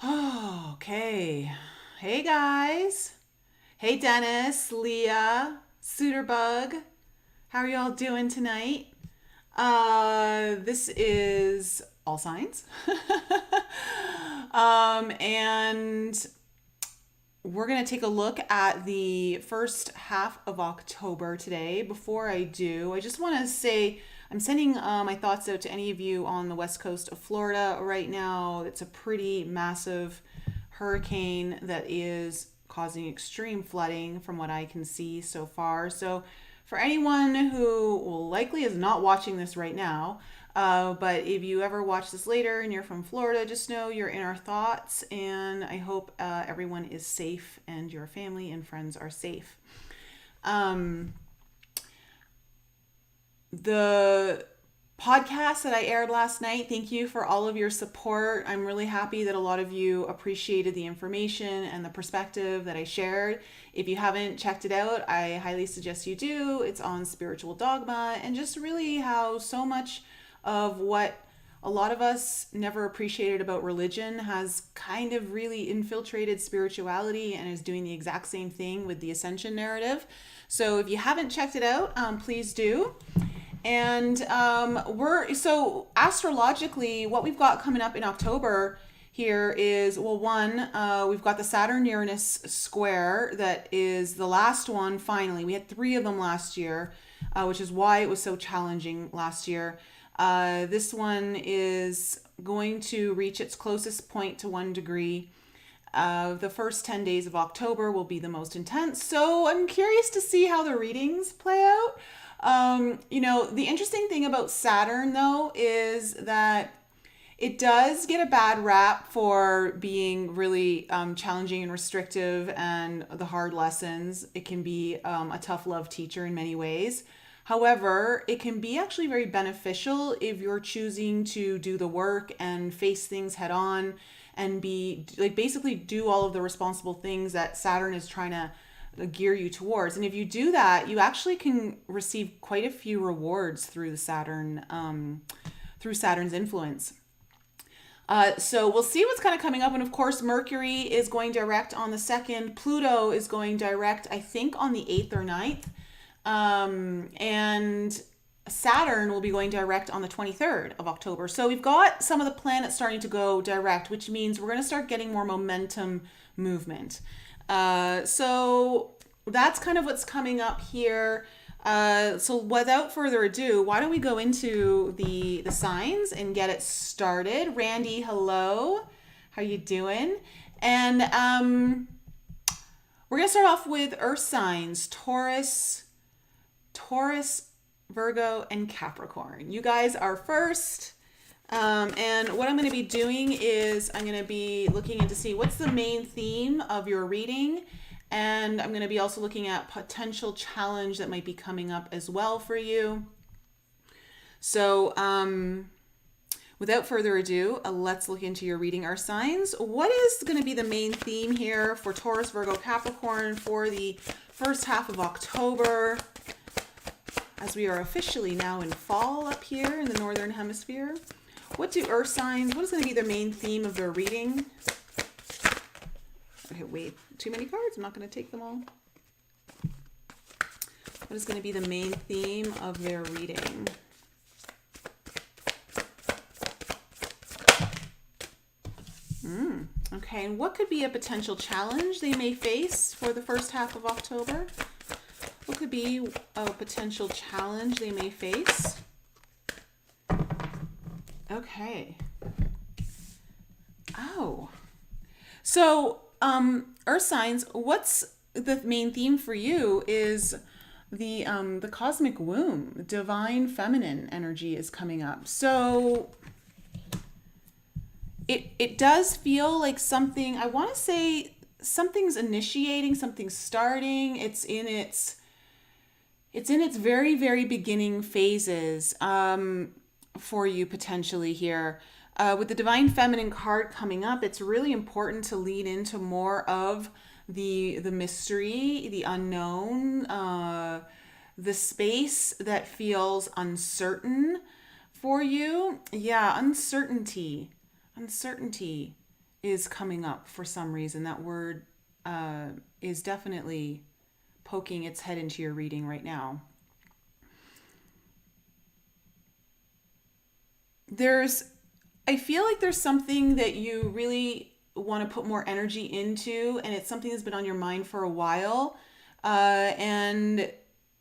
Oh, okay. Hey guys. Hey Dennis, Leah, Suiterbug. How are y'all doing tonight? This is All Signs. And we're going to take a look at the first half of October today. Before I do, I just want to say I'm sending my thoughts out to any of you on the west coast of Florida right now. It's a pretty massive hurricane that is causing extreme flooding from what I can see so far. So, for anyone who likely is not watching this right now, but if you ever watch this later and you're from Florida, just know you're in our thoughts. And I hope everyone is safe and your family and friends are safe. The podcast that I aired last night, thank you for all of your support. I'm really happy that a lot of you appreciated the information and the perspective that I shared. If you haven't checked it out, I highly suggest you do. It's on spiritual dogma and just really how so much of what a lot of us never appreciated about religion has kind of really infiltrated spirituality and is doing the exact same thing with the ascension narrative. So if you haven't checked it out, please do. And we're so astrologically, what we've got coming up in October here is, well, one, we've got the Saturn Uranus square that is the last one. Finally, we had 3 of them last year, which is why it was so challenging last year. This one is going to reach its closest point to 1 degree. The first 10 days of October will be the most intense. So I'm curious to see how the readings play out. The interesting thing about Saturn, though, is that it does get a bad rap for being really challenging and restrictive and the hard lessons. It can be a tough love teacher in many ways. However, it can be actually very beneficial if you're choosing to do the work and face things head on and be like basically do all of the responsible things that Saturn is trying to gear you towards. And if you do that, you actually can receive quite a few rewards through the through Saturn's influence. So we'll see what's kind of coming up. And of course, Mercury is going direct on the 2nd. Pluto is going direct, I think, on the 8th or 9th. And Saturn will be going direct on the 23rd of October. So we've got some of the planets starting to go direct, which means we're going to start getting more momentum movement. So that's kind of what's coming up here. So without further ado, why don't we go into the signs and get it started. Randy, hello. How you doing? And we're going to start off with earth signs, Taurus, Virgo, and Capricorn. You guys are first. And what I'm going to be doing is I'm going to be looking in to see what's the main theme of your reading. And I'm going to be also looking at potential challenge that might be coming up as well for you. So without further ado, let's look into your reading our signs. What is going to be the main theme here for Taurus, Virgo, Capricorn for the first half of October, as we are officially now in fall up here in the Northern Hemisphere? What do earth signs, what is going to be the main theme of their reading? Okay, wait, too many cards. I'm not going to take them all. What is going to be the main theme of their reading? Okay, and what could be a potential challenge they may face for the first half of October? What could be a potential challenge they may face? Okay. Oh. So, earth signs, what's the main theme for you is the cosmic womb, divine feminine energy is coming up. So it does feel like something, I want to say something's initiating, something's starting. It's in its very, very beginning phases for you potentially here. With the divine feminine card coming up, it's really important to lean into more of the mystery, the unknown, the space that feels uncertain for you. Yeah, uncertainty. is coming up for some reason. That word is definitely poking its head into your reading right now. I feel like there's something that you really want to put more energy into, and it's something that's been on your mind for a while. And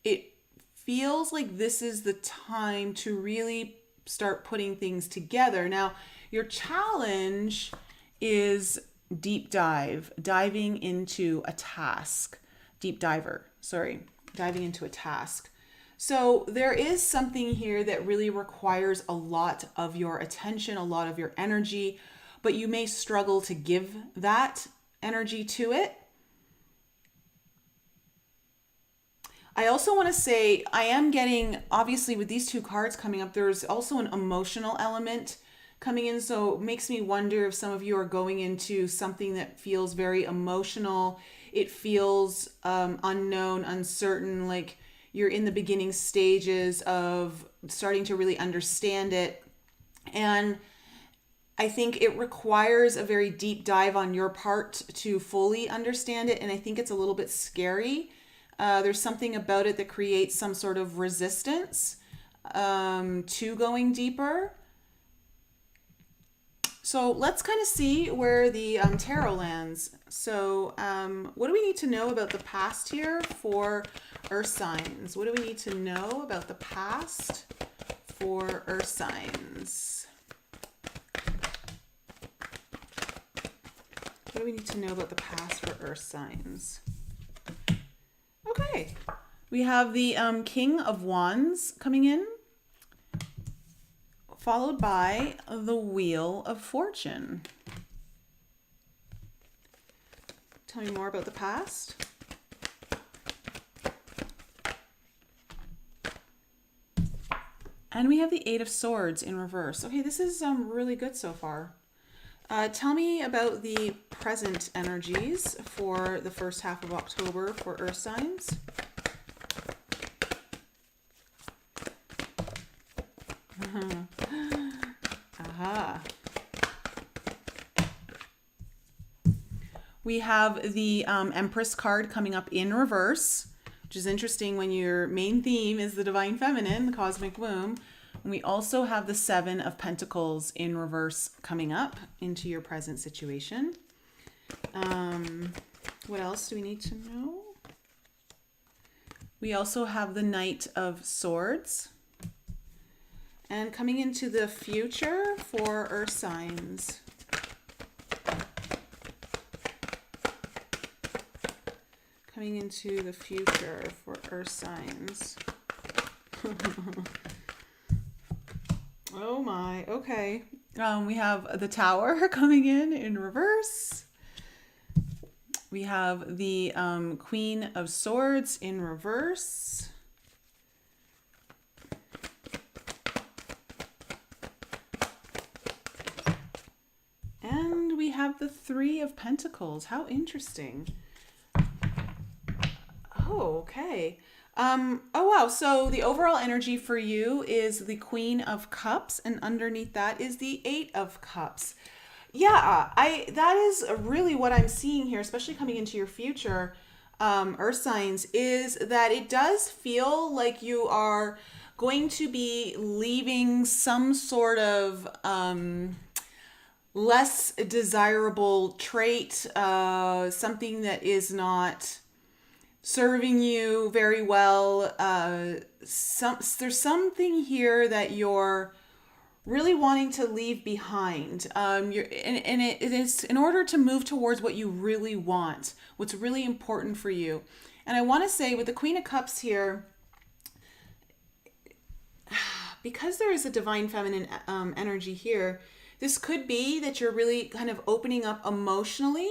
it feels like this is the time to really start putting things together. Now, your challenge is diving into a task. Diving into a task. So there is something here that really requires a lot of your attention, a lot of your energy, but you may struggle to give that energy to it. I also want to say, I am getting, obviously with these two cards coming up, there's also an emotional element coming in. So it makes me wonder if some of you are going into something that feels very emotional. It feels unknown, uncertain, like you're in the beginning stages of starting to really understand it. And I think it requires a very deep dive on your part to fully understand it. And I think it's a little bit scary. There's something about it that creates some sort of resistance to going deeper. So let's kind of see where the tarot lands. So what do we need to know about the past here for Earth signs? What do we need to know about the past for Earth signs? What do we need to know about the past for Earth signs? Okay, we have the King of Wands coming in, followed by the Wheel of Fortune. Tell me more about the past. And we have the Eight of Swords in reverse. Okay, this is really good so far. Tell me about the present energies for the first half of October for Earth signs. Aha. We have the Empress card coming up in reverse, which is interesting when your main theme is the Divine Feminine, the Cosmic Womb. And we also have the Seven of Pentacles in reverse coming up into your present situation. What else do we need to know? We also have the Knight of Swords. And coming into the future for Earth signs. Coming into the future for Earth signs. Oh my, okay. We have the Tower coming in reverse. We have the Queen of Swords in reverse. And we have the Three of Pentacles. How interesting. Oh, okay. Oh, wow. So the overall energy for you is the Queen of Cups, and underneath that is the Eight of Cups. Yeah, that is really what I'm seeing here, especially coming into your future, Earth signs, is that it does feel like you are going to be leaving some sort of less desirable trait, something that is not serving you very well. There's something here that you're really wanting to leave behind. It is in order to move towards what you really want, what's really important for you. And I want to say with the Queen of Cups here, because there is a Divine Feminine energy here, this could be that you're really kind of opening up emotionally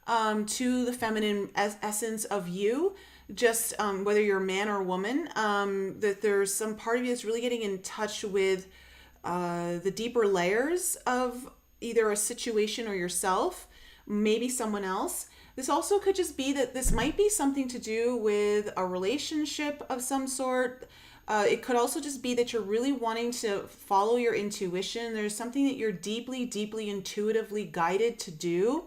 to the feminine essence of you, just whether you're a man or woman, that there's some part of you that's really getting in touch with the deeper layers of either a situation or yourself, maybe someone else. This also could just be that this might be something to do with a relationship of some sort. It could also just be that you're really wanting to follow your intuition. There's something that you're deeply, deeply intuitively guided to do.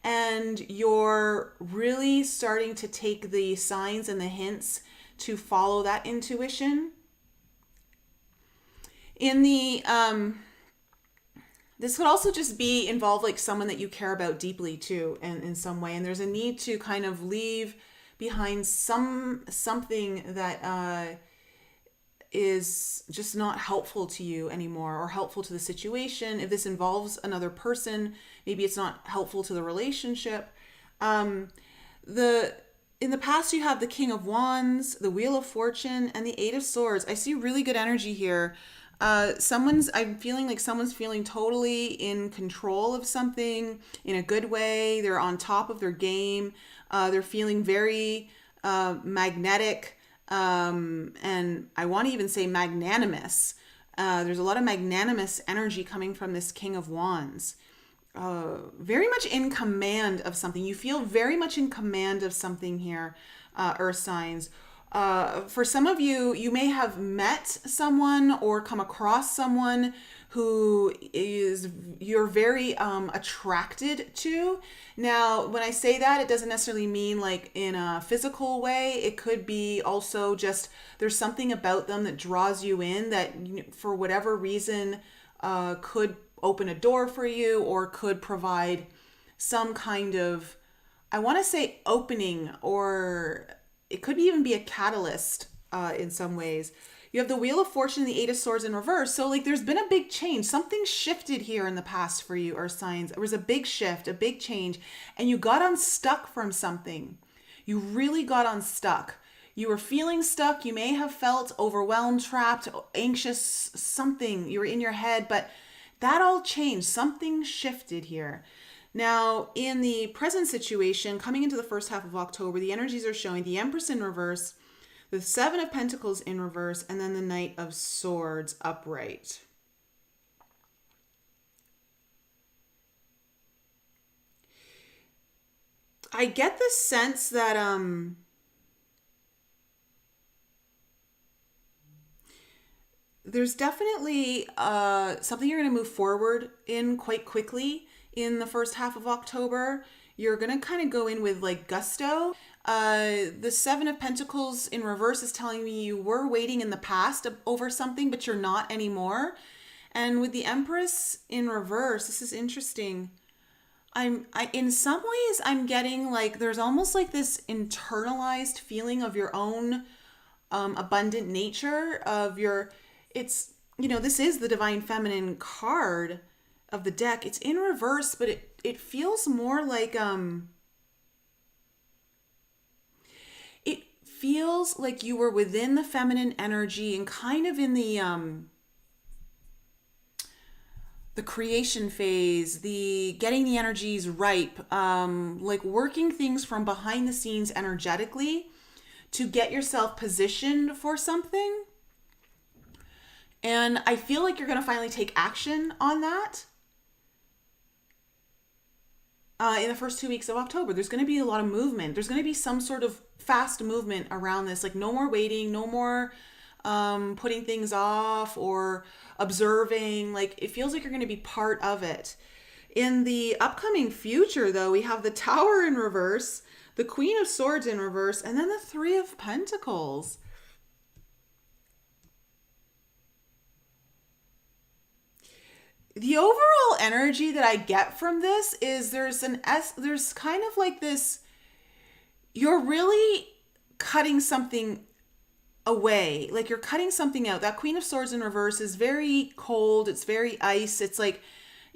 And you're really starting to take the signs and the hints to follow that intuition. In the this could also just be involve like someone that you care about deeply too, and in some way, and there's a need to kind of leave behind something that is just not helpful to you anymore, or helpful to the situation. If this involves another person, maybe it's not helpful to the relationship. The In the past, you have the King of Wands, the Wheel of Fortune, and the Eight of Swords. I see really good energy here. I'm feeling like someone's feeling totally in control of something in a good way. They're on top of their game. They're feeling very magnetic. And I want to even say magnanimous. There's a lot of magnanimous energy coming from this King of Wands. Very much in command of something. You feel very much in command of something here, Earth signs. For some of you, you may have met someone or come across someone who you're very attracted to. Now, when I say that, it doesn't necessarily mean like in a physical way. It could be also just there's something about them that draws you in that for whatever reason could open a door for you, or could provide some kind of, I want to say opening, or it could even be a catalyst in some ways. You have the Wheel of Fortune and the Eight of Swords in reverse. So like there's been a big change. Something shifted here in the past for you, Earth signs. There was a big shift, a big change, and you got unstuck from something. You really got unstuck. You were feeling stuck. You may have felt overwhelmed, trapped, anxious, something. You were in your head, but that all changed. Something shifted here. Now, in the present situation, coming into the first half of October, the energies are showing the Empress in reverse, the Seven of Pentacles in reverse, and then the Knight of Swords upright. I get the sense that there's definitely something you're going to move forward in quite quickly in the first half of October. You're going to kind of go in with like gusto. The Seven of Pentacles in reverse is telling me you were waiting in the past over something, but you're not anymore. And with the Empress in reverse, this is interesting. In some ways, I'm getting like there's almost like this internalized feeling of your own abundant nature of your. It's, this is the Divine Feminine card of the deck. It's in reverse, but it feels more like it feels like you were within the feminine energy and kind of in the creation phase, the getting the energies ripe, like working things from behind the scenes energetically to get yourself positioned for something. And I feel like you're going to finally take action on that. In the first 2 weeks of October, there's going to be a lot of movement. There's going to be some sort of fast movement around this. Like no more waiting, no more putting things off or observing. Like it feels like you're going to be part of it. In the upcoming future, though, we have the Tower in reverse, the Queen of Swords in reverse, and then the Three of Pentacles. The overall energy that I get from this is there's kind of like this, you're really cutting something away, like you're cutting something out. That Queen of Swords in reverse is very cold, it's very ice, it's like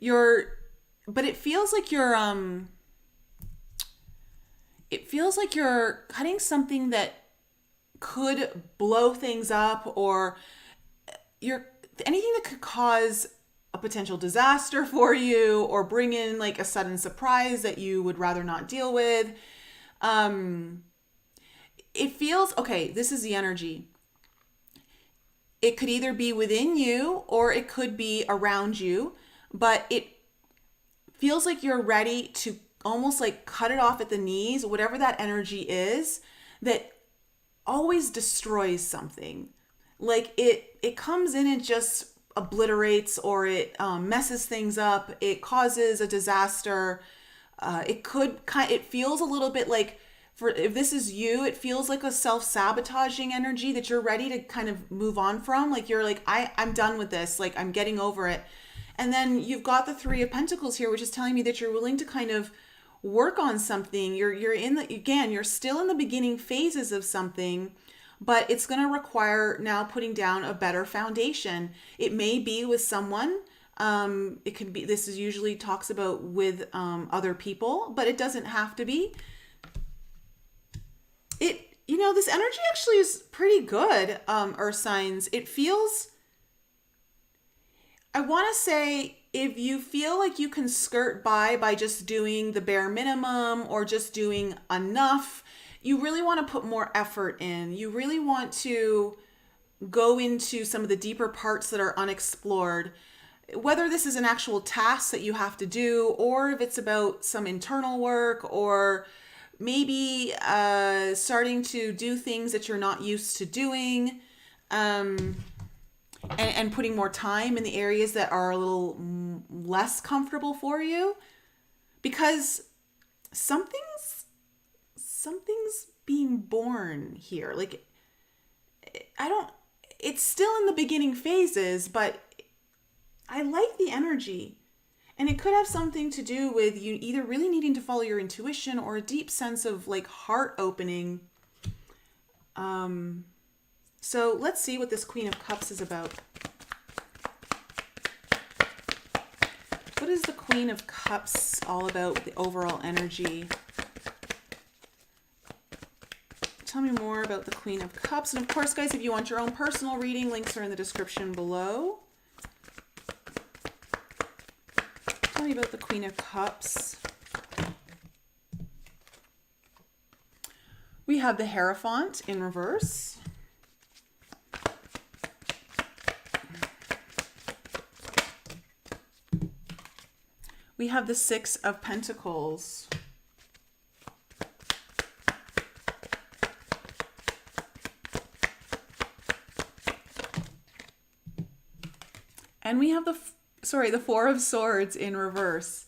but it feels like you're cutting something that could blow things up, or anything that could cause a potential disaster for you or bring in like a sudden surprise that you would rather not deal with. It feels, okay, this is the energy. It could either be within you or it could be around you, but it feels like you're ready to almost like cut it off at the knees, whatever that energy is that always destroys something. like it comes in and just obliterates, or it messes things up. It causes a disaster. It feels a little bit like, for if this is you, it feels like a self-sabotaging energy that you're ready to kind of move on from. Like you're like, I'm done with this. Like I'm getting over it. And then you've got the Three of Pentacles here, which is telling me that you're willing to kind of work on something. You're still in the beginning phases of something, but it's going to require now putting down a better foundation. It may be with someone. It could be, this is usually talks about with other people, but it doesn't have to be. This energy actually is pretty good, Earth signs. It feels, I want to say, if you feel like you can skirt by just doing the bare minimum or just doing enough, you really want to put more effort in. You really want to go into some of the deeper parts that are unexplored. Whether this is an actual task that you have to do, or if it's about some internal work, or maybe starting to do things that you're not used to doing, and putting more time in the areas that are a little less comfortable for you, because something's being born here. Like, it's still in the beginning phases, but I like the energy. And it could have something to do with you either really needing to follow your intuition or a deep sense of like heart opening. So let's see what this Queen of Cups is about. What is the Queen of Cups all about, the overall energy? Tell me more about the Queen of Cups. And of course, guys, if you want your own personal reading, links are in the description below. Tell me about the Queen of Cups. We have the Hierophant in reverse. We have the Six of Pentacles. And we have the Four of Swords in reverse.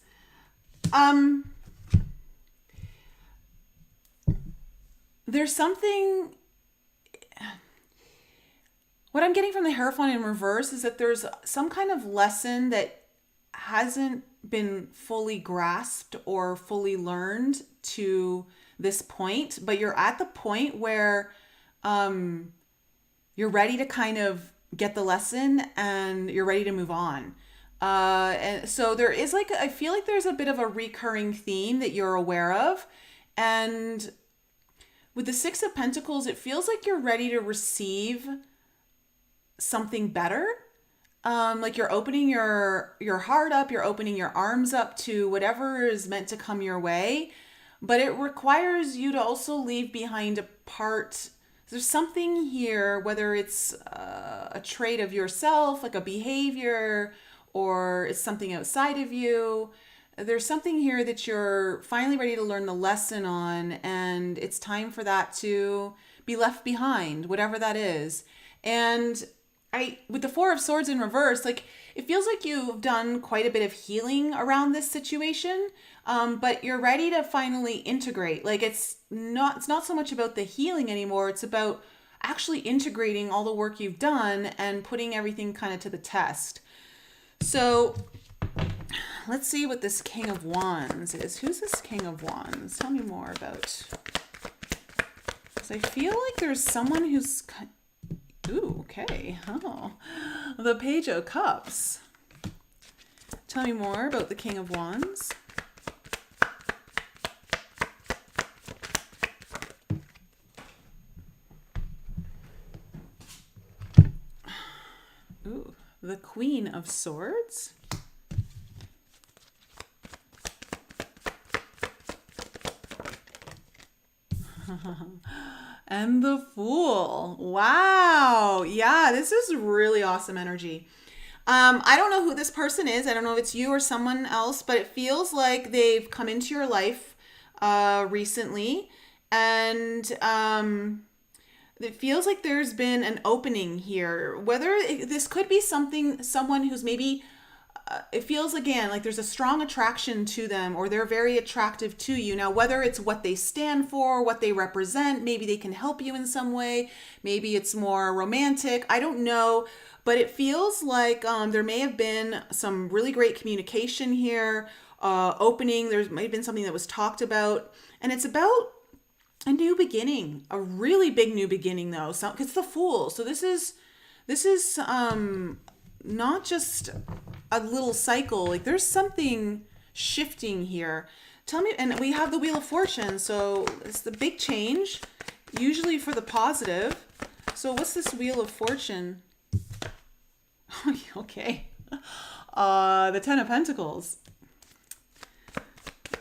There's something, what I'm getting from the Hierophant in reverse is that there's some kind of lesson that hasn't been fully grasped or fully learned to this point, but you're at the point where you're ready to kind of get the lesson and you're ready to move on. And so there is I feel like there's a bit of a recurring theme that you're aware of. And with the Six of Pentacles, it feels like you're ready to receive something better. Like you're opening your heart up, you're opening your arms up to whatever is meant to come your way. But it requires you to also leave behind a part. There's something here, whether it's a trait of yourself, like a behavior, or it's something outside of you. There's something here that you're finally ready to learn the lesson on, and it's time for that to be left behind, whatever that is. And with the Four of Swords in reverse, like it feels like you've done quite a bit of healing around this situation, but you're ready to finally integrate. Like it's not so much about the healing anymore. It's about actually integrating all the work you've done and putting everything kind of to the test. So let's see what this King of Wands is. Who's this King of Wands? Tell me more about. Because I feel like there's someone who's. Ooh, okay. Oh, the Page of Cups. Tell me more about the King of Wands. Ooh, the Queen of Swords. And the Fool. Wow. Yeah, this is really awesome energy. I don't know who this person is. I don't know if it's you or someone else, but it feels like they've come into your life recently. And it feels like there's been an opening here. This could be someone who's maybe, it feels again like there's a strong attraction to them, or they're very attractive to you. Now, whether it's what they stand for, what they represent, maybe they can help you in some way, maybe it's more romantic, I don't know. But it feels like there may have been some really great communication here, opening. There might have been something that was talked about, and it's about a new beginning, a really big new beginning though. So it's the Fool. So this is not just a little cycle. Like there's something shifting here. Tell me, and we have the Wheel of Fortune. So it's the big change, usually for the positive. So what's this Wheel of Fortune? Okay. The Ten of Pentacles.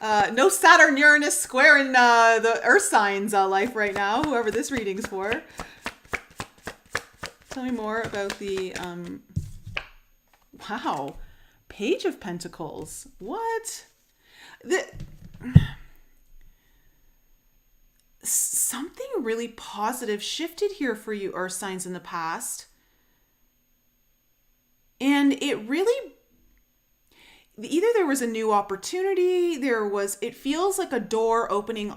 No Saturn Uranus square in the Earth signs life right now, whoever this reading's for. Tell me more about the wow, Page of Pentacles. What? Something really positive shifted here for you, Earth signs, in the past. And it really, either there was a new opportunity, it feels like a door opening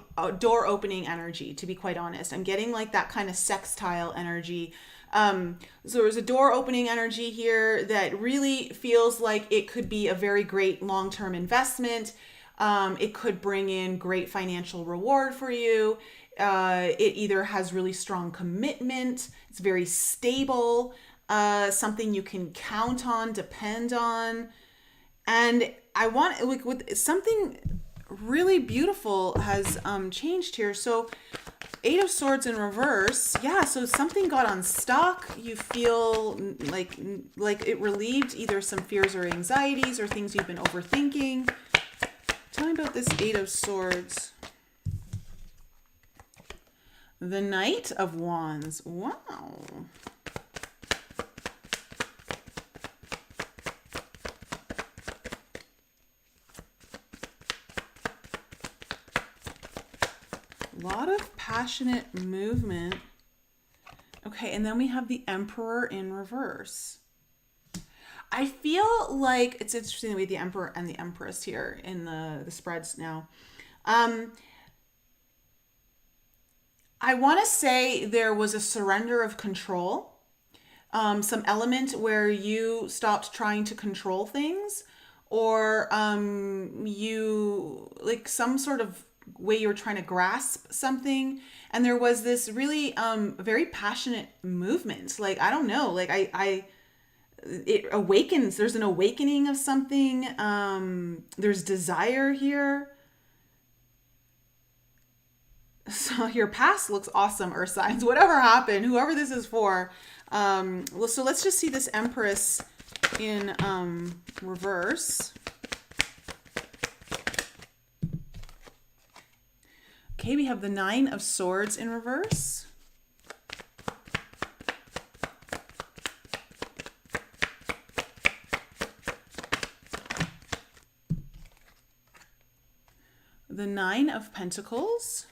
energy, to be quite honest. I'm getting like that kind of sextile energy. So there's a door opening energy here that really feels like it could be a very great long-term investment. It could bring in great financial reward for you. It either has really strong commitment, it's very stable, something you can count on, depend on. And I want, like, with something really beautiful has changed here. So 8 of Swords in reverse. Yeah, so something got unstuck. You feel like it relieved either some fears or anxieties or things you've been overthinking. Tell me about this 8 of Swords. The Knight of Wands. Wow. A lot of passionate movement. Okay, and then we have the Emperor in reverse. I feel like it's interesting that we have the Emperor and the Empress here in the spreads now. I want to say there was a surrender of control, some element where you stopped trying to control things, or you, like, some sort of way you were trying to grasp something, and there was this really very passionate movement. Like, I don't know, like it awakens. There's an awakening of something. There's desire here. So your past looks awesome, Earth signs. Whatever happened, whoever this is for. Well, so let's just see this Empress in reverse. Okay, we have the 9 of Swords in reverse. The 9 of Pentacles.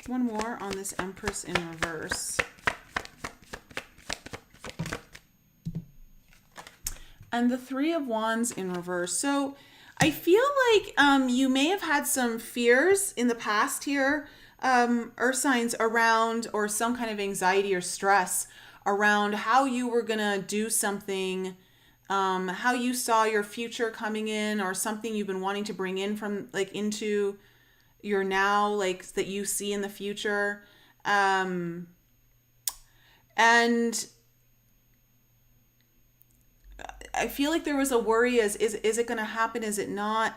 One more on this Empress in reverse. And the 3 of Wands in reverse. So I feel like you may have had some fears in the past here, Earth signs, around, or some kind of anxiety or stress around how you were going to do something, how you saw your future coming in, or something you've been wanting to bring in from, like, into your now, like, that you see in the future. And I feel like there was a worry as, is it going to happen? Is it not?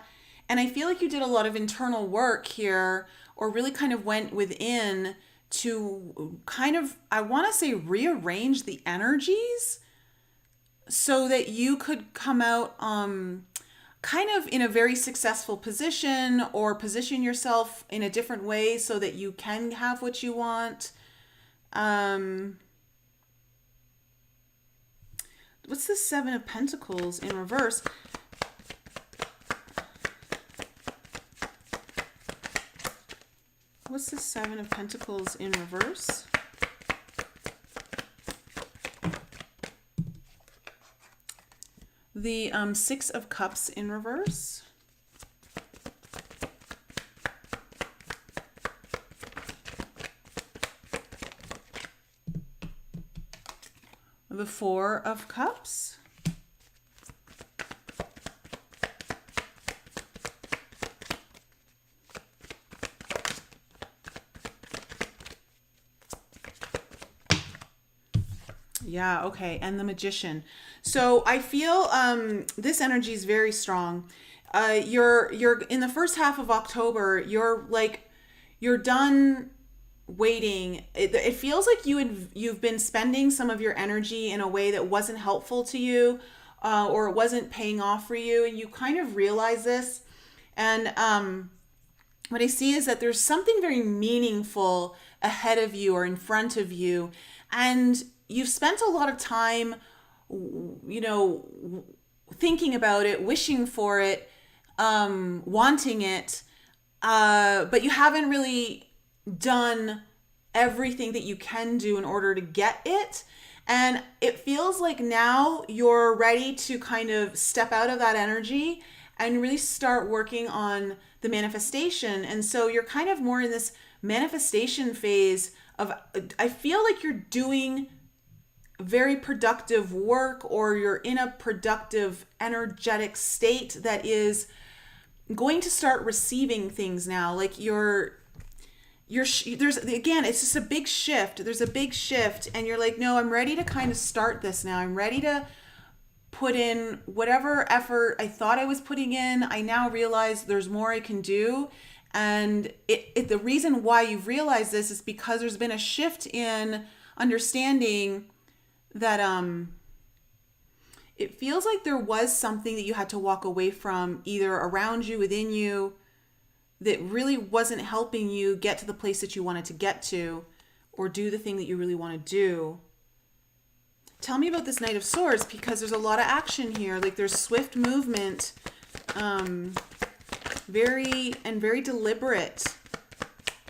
And I feel like you did a lot of internal work here, or really kind of went within to kind of, I want to say, rearrange the energies so that you could come out kind of in a very successful position, or position yourself in a different way so that you can have what you want. What's the 7 of Pentacles in reverse? What's the Seven of Pentacles in reverse? The Six of Cups in reverse. The Four of Cups. Yeah, okay. And the Magician. So I feel this energy is very strong. You're in the first half of October, you're done waiting. It feels like you've been spending some of your energy in a way that wasn't helpful to you, or it wasn't paying off for you, and you kind of realize this. And what I see is that there's something very meaningful ahead of you or in front of you, and you've spent a lot of time, thinking about it, wishing for it, wanting it, but you haven't really done everything that you can do in order to get it. And it feels like now you're ready to kind of step out of that energy and really start working on the manifestation. And so you're kind of more in this manifestation phase of, I feel like you're doing very productive work, or you're in a productive energetic state that is going to start receiving things now. Like there's again, it's just a big shift. There's a big shift, and you're like, no, I'm ready to kind of start this now. I'm ready to put in whatever effort I thought I was putting in. I now realize there's more I can do. And the reason why you've realized this is because there's been a shift in understanding that it feels like there was something that you had to walk away from, either around you, within you, that really wasn't helping you get to the place that you wanted to get to, or do the thing that you really want to do. Tell me about this Knight of Swords, because there's a lot of action here. Like, there's swift movement, very deliberate.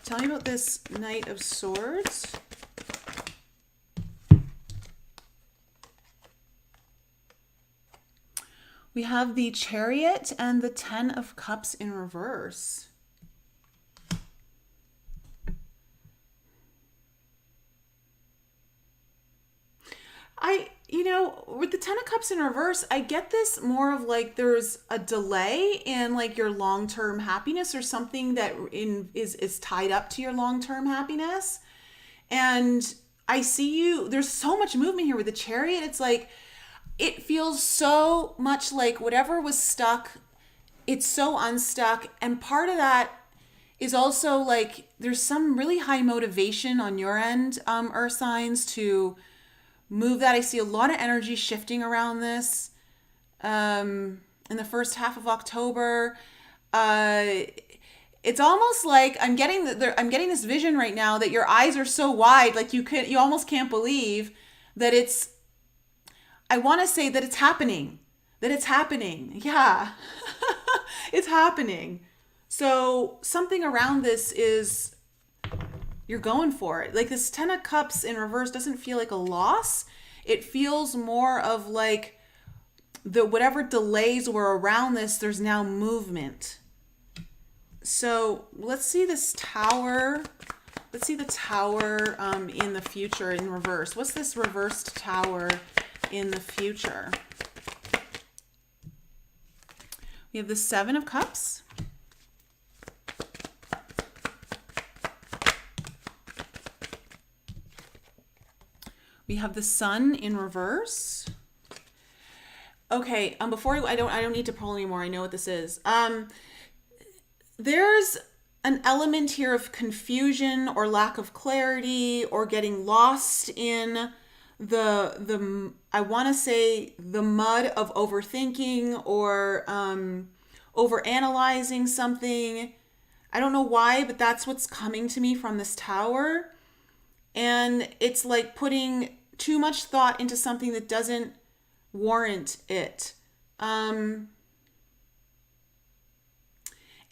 Tell me about this Knight of Swords. We have the Chariot and the Ten of Cups in reverse. With the Ten of Cups in reverse, I get this more of like there's a delay in like your long-term happiness, or something that is tied up to your long-term happiness. And I see there's so much movement here with the Chariot. It's like, it feels so much like whatever was stuck, it's so unstuck. And part of that is also like there's some really high motivation on your end, Earth signs, to move that. I see a lot of energy shifting around this in the first half of October. It's almost like I'm getting this vision right now that your eyes are so wide, like you almost can't believe that it's. I want to say that it's happening. Yeah, it's happening. So something around this is, you're going for it. Like, this Ten of Cups in reverse doesn't feel like a loss. It feels more of like whatever delays were around this, there's now movement. So let's see this Tower. Let's see the Tower in the future in reverse. What's this reversed Tower in the future? We have the Seven of Cups. We have the Sun in reverse. Okay, I don't need to pull anymore. I know what this is. There's an element here of confusion or lack of clarity, or getting lost in the I want to say the mud of overthinking, or overanalyzing something. I don't know why, but that's what's coming to me from this Tower. And it's like putting too much thought into something that doesn't warrant it.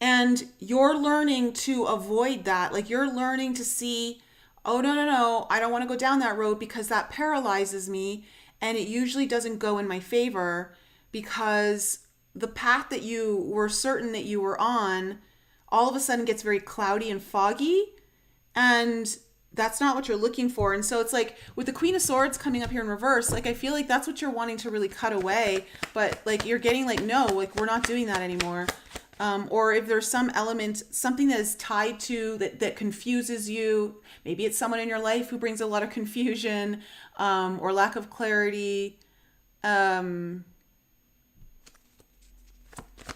And you're learning to avoid that. Like you're learning to see, oh, no, no, no, I don't want to go down that road because that paralyzes me. And it usually doesn't go in my favor because the path that you were certain that you were on all of a sudden gets very cloudy and foggy. And that's not what you're looking for. And so it's like with the Queen of Swords coming up here in reverse, like I feel like that's what you're wanting to really cut away. But like you're getting like, no, like we're not doing that anymore. Or if there's some element, something that is tied to that confuses you, maybe it's someone in your life who brings a lot of confusion or lack of clarity. Let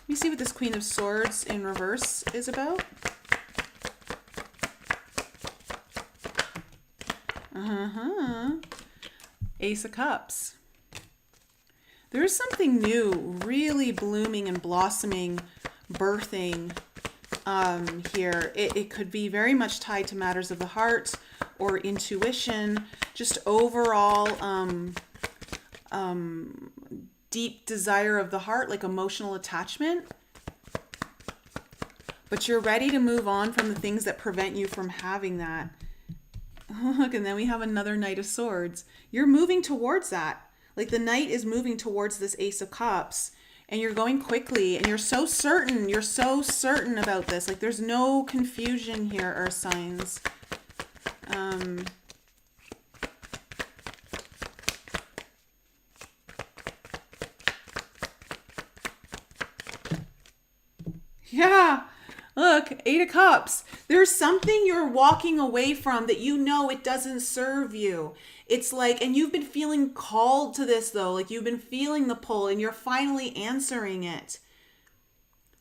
me see what this Queen of Swords in reverse is about. Ace of Cups. There's something new, really blooming and blossoming, birthing here. It could be very much tied to matters of the heart or intuition, just overall deep desire of the heart, like emotional attachment. But you're ready to move on from the things that prevent you from having that. Look, and then we have another Knight of Swords. You're moving towards that. Like the Knight is moving towards this Ace of Cups. And you're going quickly. And you're so certain. You're so certain about this. Like there's no confusion here, Earth signs. Yeah. Look, Eight of Cups. There's something you're walking away from that you know it doesn't serve you. It's like, and you've been feeling called to this though. Like you've been feeling the pull and you're finally answering it.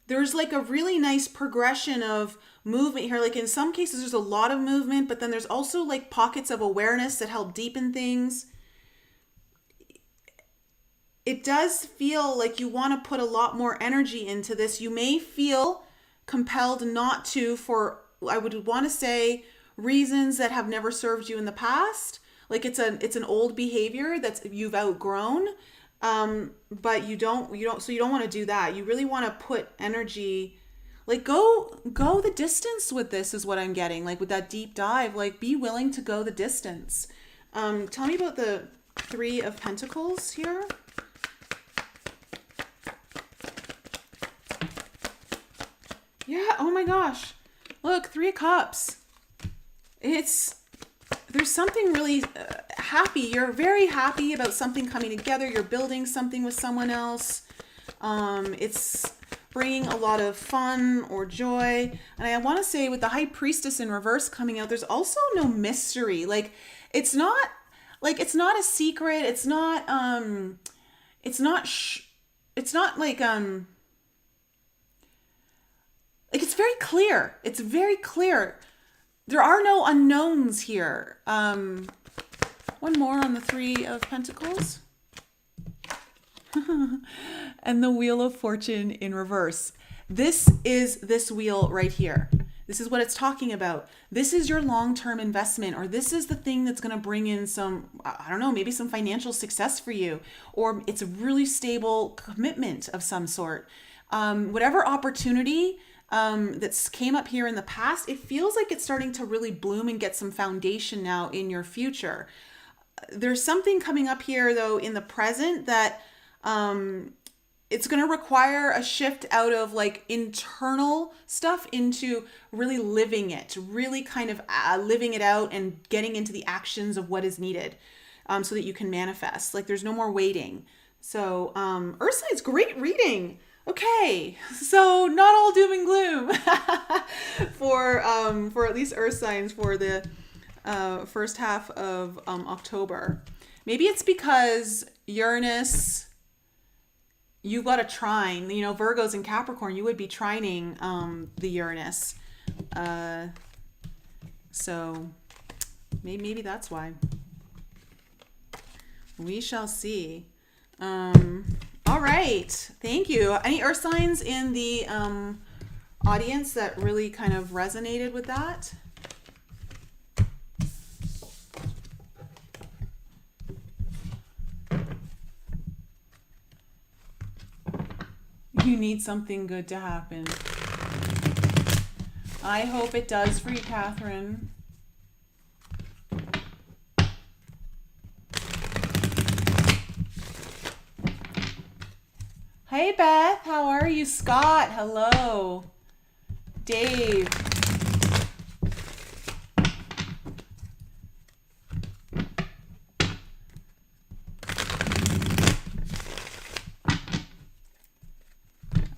There's like a really nice progression of movement here. Like in some cases there's a lot of movement, but then there's also like pockets of awareness that help deepen things. It does feel like you want to put a lot more energy into this. You may feel compelled not to for, I would want to say, reasons that have never served you in the past. Like it's an old behavior that's you've outgrown, but you don't want to do that. You really want to put energy, like go the distance with this is what I'm getting. Like with that deep dive, like be willing to go the distance. Tell me about the Three of Pentacles here. Yeah, oh my gosh. Look, Three of Cups. There's something really happy. You're very happy about something coming together. You're building something with someone else. It's bringing a lot of fun or joy. And I want to say with the High Priestess in reverse coming out, there's also no mystery. Like it's not a secret. It's not like it's very clear. It's very clear. There are no unknowns here. One more on the Three of Pentacles. And the Wheel of Fortune in reverse. This is this wheel right here. This is what it's talking about. This is your long-term investment, or this is the thing that's going to bring in some, I don't know, maybe some financial success for you, or it's a really stable commitment of some sort. Whatever opportunity that's came up here in the past, it feels like it's starting to really bloom and get some foundation now in your future. There's something coming up here though in the present that it's going to require a shift out of like internal stuff into really living it, really kind of living it out and getting into the actions of what is needed so that you can manifest. Like there's no more waiting. So Earth signs, great reading. Okay, so not all doom and gloom for at least Earth signs for the first half of October. Maybe it's because Uranus, you've got a trine. You know, Virgos and Capricorn, you would be trining the Uranus. So maybe that's why. We shall see. All right. Thank you. Any Earth signs in the audience that really kind of resonated with that? You need something good to happen. I hope it does for you, Catherine. Hey, Beth. How are you? Scott. Hello. Dave.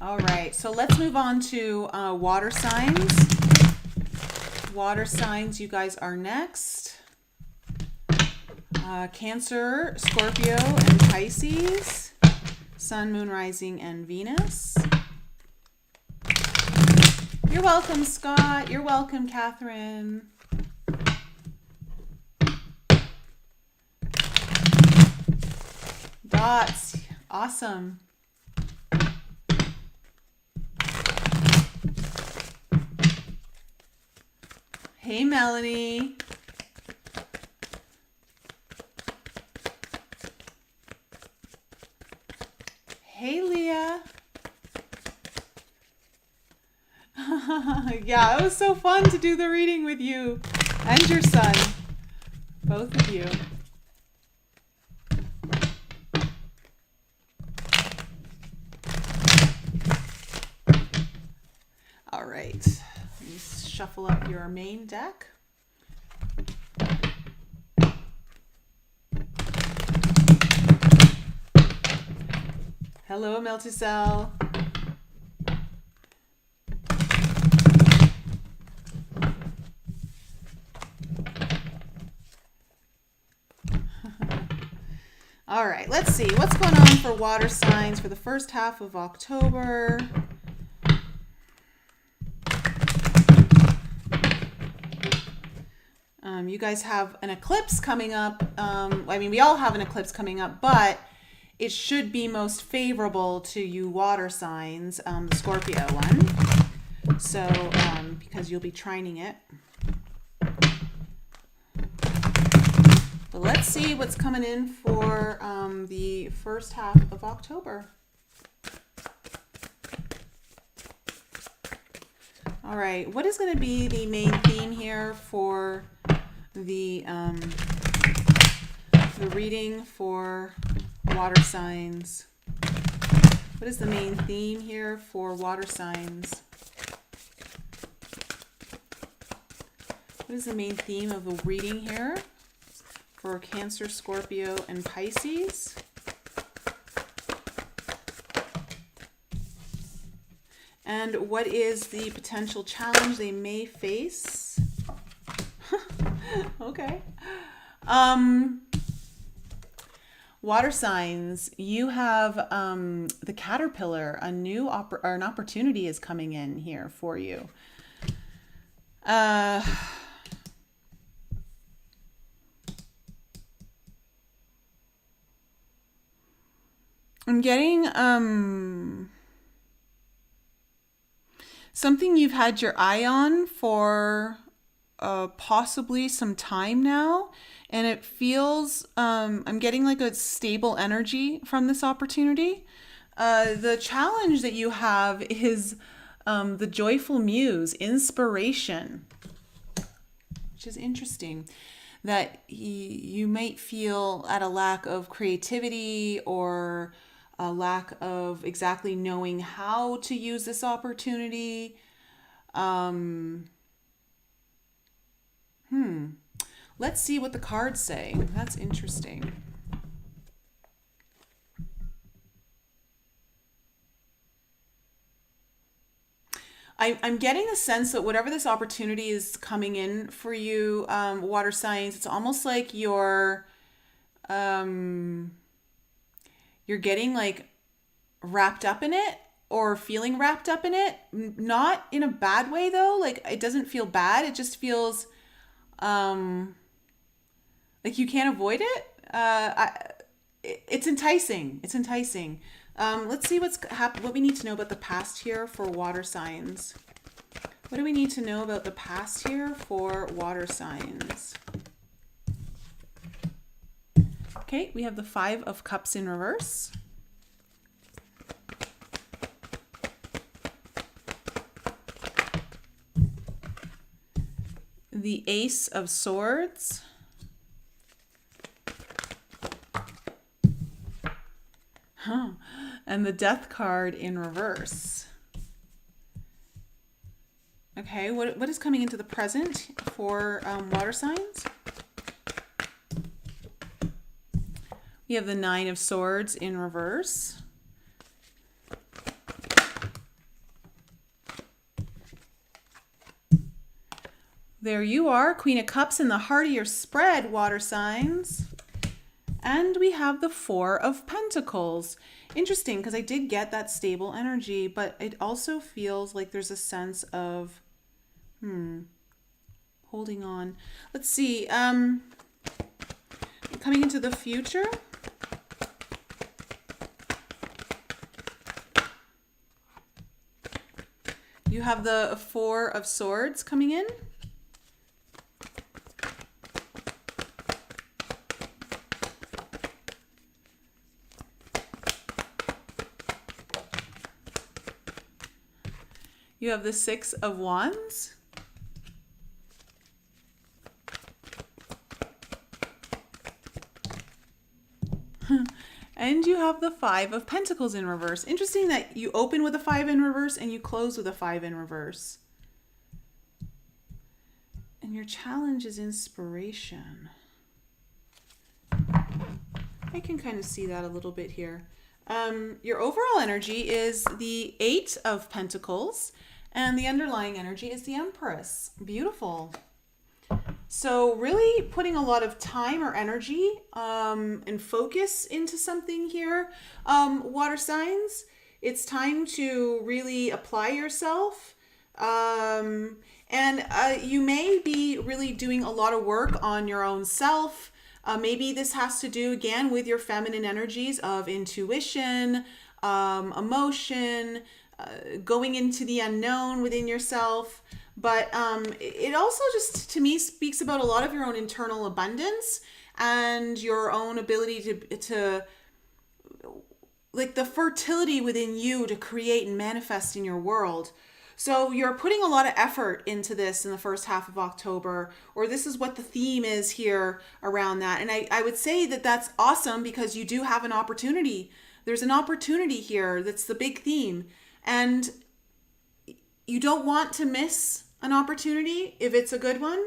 All right, so let's move on to water signs. Water signs, you guys are next. Cancer, Scorpio, and Pisces. Sun, Moon, Rising, and Venus. You're welcome, Scott. You're welcome, Catherine. Dots. Awesome. Hey, Melanie. Hey, Leah. Yeah, it was so fun to do the reading with you and your son. Both of you. All right. Let me shuffle up your main deck. Hello, Melticel. All right, let's see. What's going on for water signs for the first half of October? You guys have an eclipse coming up. I mean, we all have an eclipse coming up, but it should be most favorable to you water signs, the Scorpio one. So, because you'll be trining it. But let's see what's coming in for the first half of October. All right, what is going to be the main theme here for the reading for water signs? What is the main theme here for water signs? What is the main theme of the reading here for Cancer, Scorpio, and Pisces? And what is the potential challenge they may face? Okay. Water signs, you have the caterpillar. A new an opportunity is coming in here for you. I'm getting something you've had your eye on for possibly some time now, and it feels I'm getting like a stable energy from this opportunity. The challenge that you have is the joyful muse, inspiration, which is interesting, that you might feel at a lack of creativity or a lack of exactly knowing how to use this opportunity. Let's see what the cards say. That's interesting. I'm getting a sense that whatever this opportunity is coming in for you, water signs, it's almost like you're getting like wrapped up in it or feeling wrapped up in it. Not in a bad way though. Like it doesn't feel bad. It just feels like you can't avoid it. It's enticing. It's enticing. Let's see what we need to know about the past here for water signs. What do we need to know about the past here for water signs? Okay, we have the 5 of Cups in reverse. the Ace of Swords, and the Death card in reverse. Okay, what is coming into the present for water signs? We have the Nine of Swords in reverse. There you are, Queen of Cups in the heart of your spread, water signs. And we have the Four of Pentacles. Interesting, because I did get that stable energy, but it also feels like there's a sense of, holding on. Let's see, coming into the future. You have the Four of Swords coming in. You have the Six of Wands. And you have the Five of Pentacles in reverse. Interesting that you open with a 5 in reverse and you close with a 5 in reverse. And your challenge is inspiration. I can kind of see that a little bit here. Your overall energy is the Eight of Pentacles, and the underlying energy is the Empress. Beautiful. So really putting a lot of time or energy and focus into something here, water signs. It's time to really apply yourself. And you may be really doing a lot of work on your own self. Maybe this has to do, again, with your feminine energies of intuition, emotion, going into the unknown within yourself. But it also just, to me, speaks about a lot of your own internal abundance and your own ability to like the fertility within you to create and manifest in your world. So you're putting a lot of effort into this in the first half of October, or this is what the theme is here around that. And I would say that that's awesome because you do have an opportunity. There's an opportunity here that's the big theme. And you don't want to miss an opportunity if it's a good one.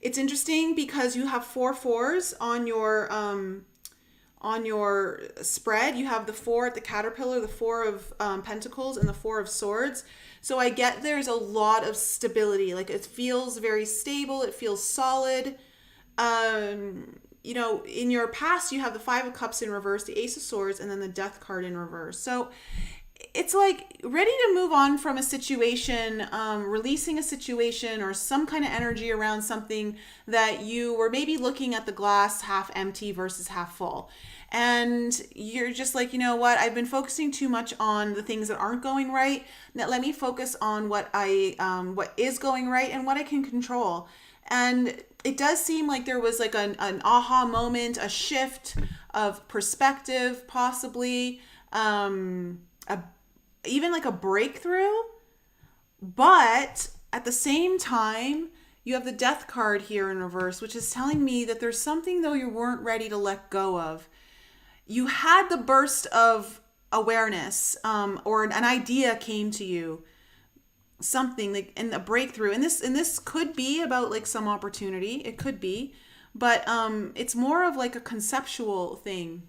It's interesting because you have 4 fours on your spread. You have the 4 at the caterpillar, the 4 of pentacles, and the 4 of swords. So I get there's a lot of stability. Like it feels very stable. It feels solid. You know, in your past, you have the 5 of cups in reverse, the Ace of Swords, and then the Death card in reverse. So it's like ready to move on from a situation, releasing a situation or some kind of energy around something that you were maybe looking at the glass half empty versus half full. And you're just like, you know what, I've been focusing too much on the things that aren't going right. Now let me focus on what is going right and what I can control. And it does seem like there was like an aha moment, a shift of perspective, possibly, even like a breakthrough. But at the same time, you have the Death card here in reverse, which is telling me that there's something though you weren't ready to let go of. You had the burst of awareness, or an idea came to you, something like, and a breakthrough. And this could be about like some opportunity. It could be, but it's more of like a conceptual thing.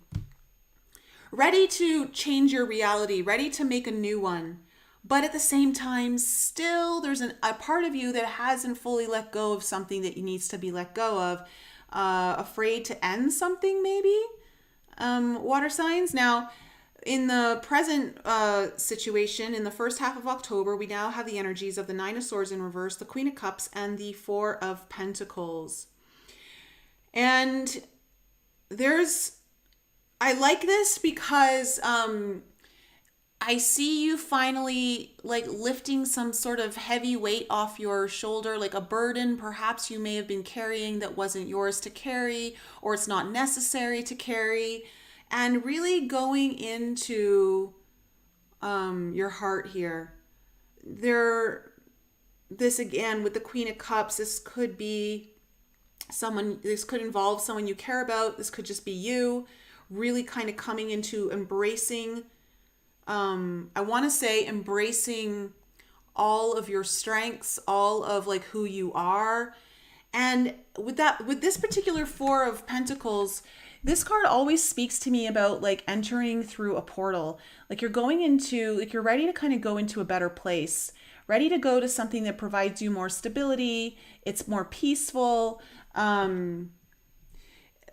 Ready to change your reality, ready to make a new one. But at the same time, still there's a part of you that hasn't fully let go of something that needs to be let go of. Afraid to end something maybe, water signs. Now, in the present situation, in the first half of October, we now have the energies of the 9 of Swords in reverse, the Queen of Cups, and the 4 of Pentacles. And I like this because I see you finally like lifting some sort of heavy weight off your shoulder, like a burden perhaps you may have been carrying that wasn't yours to carry, or it's not necessary to carry, and really going into your heart here. this again with the Queen of Cups, this could be someone, this could involve someone you care about. This could just be you really kind of coming into embracing, I want to say embracing all of your strengths, all of like who you are. And with that, with this particular Four of Pentacles, this card always speaks to me about like entering through a portal. Like you're going into, like you're ready to kind of go into a better place, ready to go to something that provides you more stability. It's more peaceful.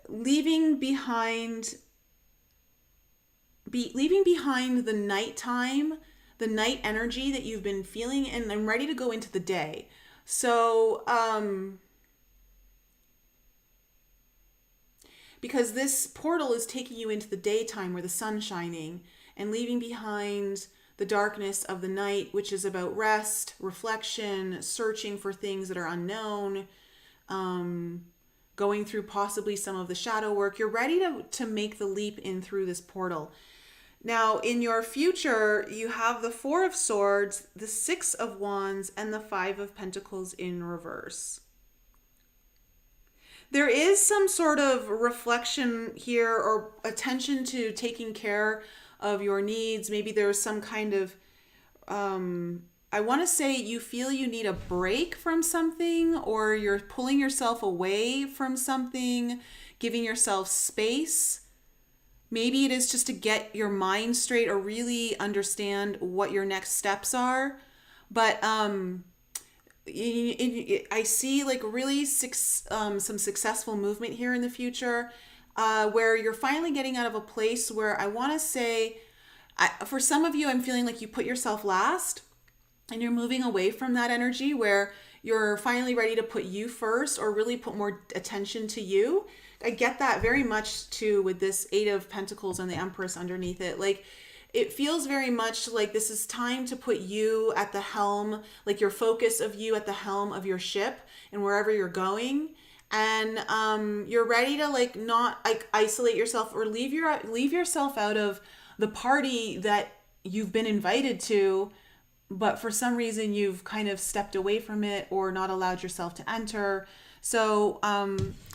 Leaving behind the nighttime, the night energy that you've been feeling, and I'm ready to go into the day. So, because this portal is taking you into the daytime where the sun's shining, and leaving behind the darkness of the night, which is about rest, reflection, searching for things that are unknown, going through possibly some of the shadow work. You're ready to make the leap in through this portal. Now, in your future, you have the Four of Swords, the Six of Wands, and the Five of Pentacles in reverse. There is some sort of reflection here or attention to taking care of your needs. Maybe there's some kind of, I want to say you feel you need a break from something, or you're pulling yourself away from something, giving yourself space. Maybe it is just to get your mind straight or really understand what your next steps are. But I see like really some successful movement here in the future, where you're finally getting out of a place where I want to say, for some of you, I'm feeling like you put yourself last and you're moving away from that energy where you're finally ready to put you first or really put more attention to you. I get that very much too with this Eight of Pentacles and the Empress underneath it. Like it feels very much like this is time to put you at the helm, like your focus of you at the helm of your ship and wherever you're going. And you're ready to like not like isolate yourself or leave yourself out of the party that you've been invited to, but for some reason you've kind of stepped away from it or not allowed yourself to enter. So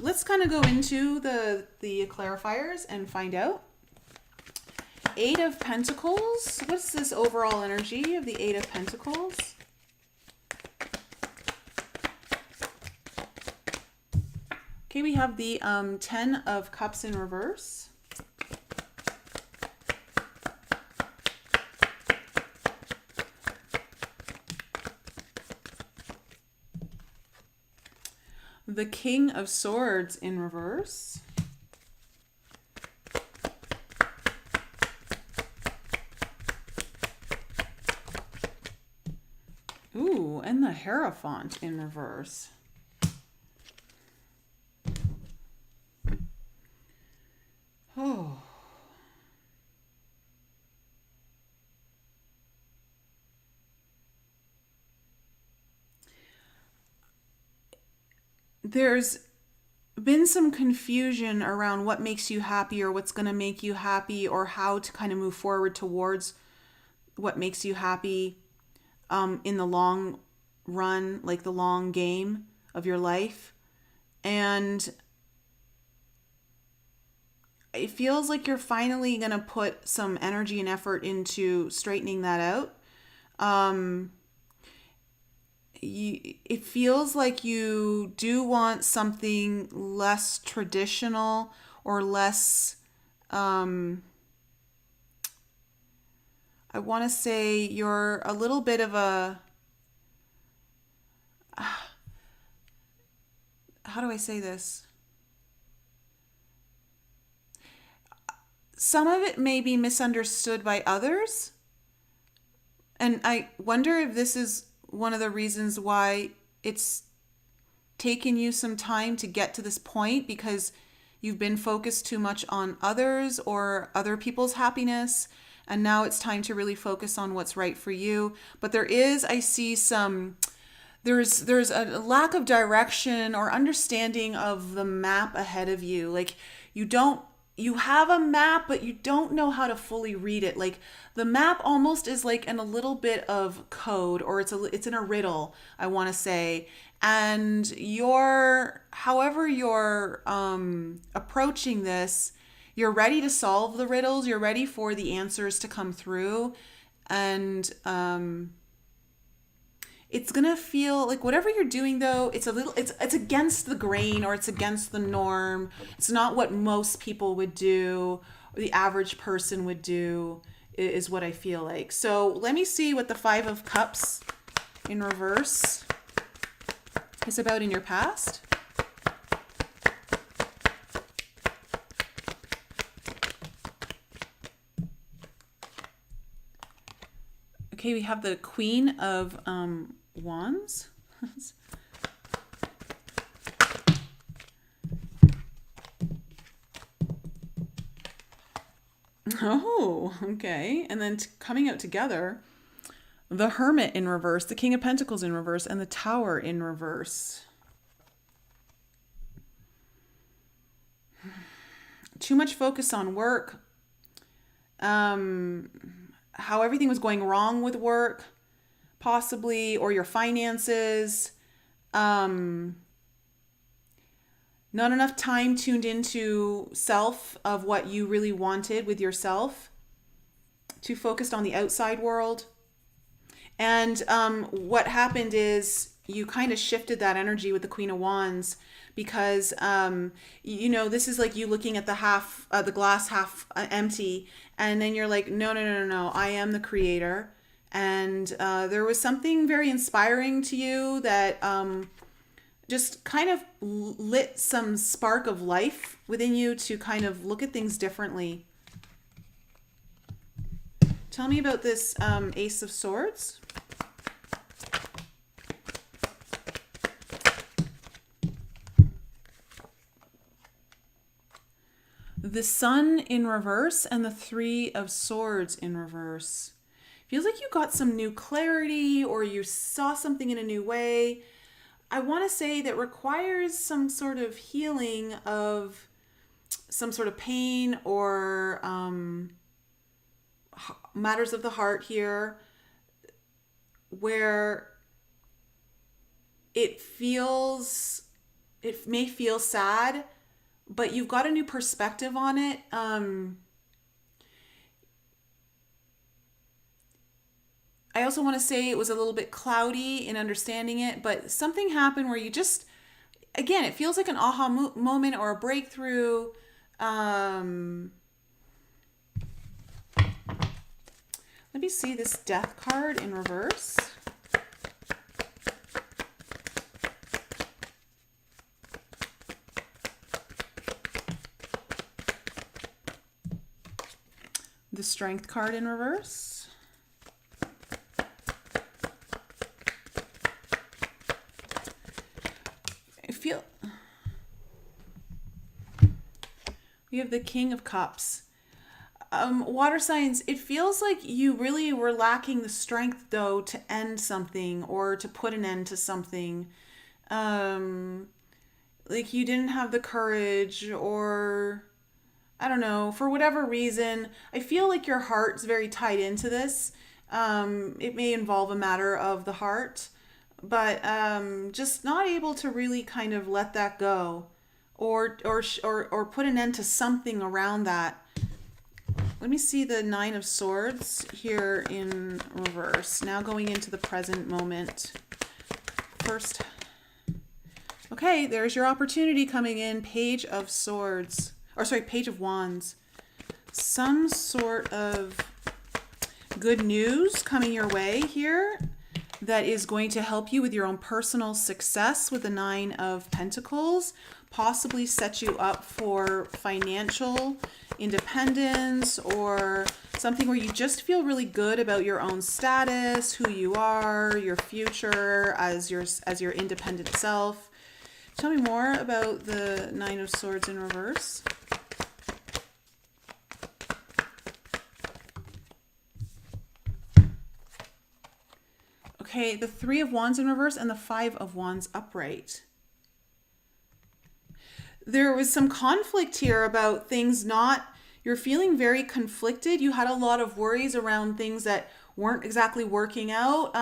let's kind of go into the clarifiers and find out. Eight of Pentacles. What's this overall energy of the Eight of Pentacles? Okay, we have the 10 of Cups in reverse. The King of Swords in reverse. Ooh, and the Hierophant in reverse. Oh. There's been some confusion around what makes you happy or what's going to make you happy or how to kind of move forward towards what makes you happy in the long run, like the long game of your life. And it feels like you're finally going to put some energy and effort into straightening that out. It feels like you do want something less traditional or less, I want to say you're a little bit of a, how do I say this? Some of it may be misunderstood by others. And I wonder if this is one of the reasons why it's taken you some time to get to this point, because you've been focused too much on others or other people's happiness. And now it's time to really focus on what's right for you. But I see there's a lack of direction or understanding of the map ahead of you. Like you don't you have a map, but you don't know how to fully read it. Like the map almost is like in a little bit of code, or it's in a riddle, I want to say. And however you're approaching this, you're ready to solve the riddles. You're ready for the answers to come through, and it's gonna feel like whatever you're doing though, it's against the grain, or it's against the norm. It's not what most people would do, or the average person would do, is what I feel like. So let me see what the Five of Cups in reverse is about in your past. Okay, we have the Queen of Wands. Oh, okay. And then coming out together, the Hermit in reverse, the King of Pentacles in reverse, and the Tower in reverse. Too much focus on work. How everything was going wrong with work, possibly, or your finances. Not enough time tuned into self, of what you really wanted with yourself. Too focused on the outside world. And what happened is you kind of shifted that energy with the Queen of Wands, because this is like you looking at the glass half empty, and then you're like, no, I am the creator. And there was something very inspiring to you that just kind of lit some spark of life within you to kind of look at things differently. Tell me about this Ace of Swords. The Sun in reverse and the Three of Swords in reverse. Feels like you got some new clarity, or you saw something in a new way. I want to say that requires some sort of healing of some sort of pain, or matters of the heart here, where it may feel sad, but you've got a new perspective on it. I also want to say it was a little bit cloudy in understanding it, but something happened where you just, again, it feels like an aha moment or a breakthrough. Let me see this Death card in reverse. The Strength card in reverse. We have the King of Cups. Water signs, it feels like you really were lacking the strength, though, to end something or to put an end to something. Like you didn't have the courage, or I don't know, for whatever reason. I feel like your heart's very tied into this. It may involve a matter of the heart, but just not able to really kind of let that go, or put an end to something around that. Let me see the Nine of Swords here in reverse. Now going into the present moment. First, okay, there's your opportunity coming in. Page of Swords, or sorry, Page of Wands. Some sort of good news coming your way here that is going to help you with your own personal success with the Nine of Pentacles, possibly set you up for financial independence, or something where you just feel really good about your own status, who you are, your future as your independent self. Tell me more about the Nine of Swords in reverse. Okay, the Three of Wands in reverse and the Five of Wands upright. there was some conflict here about things not, you're feeling very conflicted. You had a lot of worries around things that weren't exactly working out.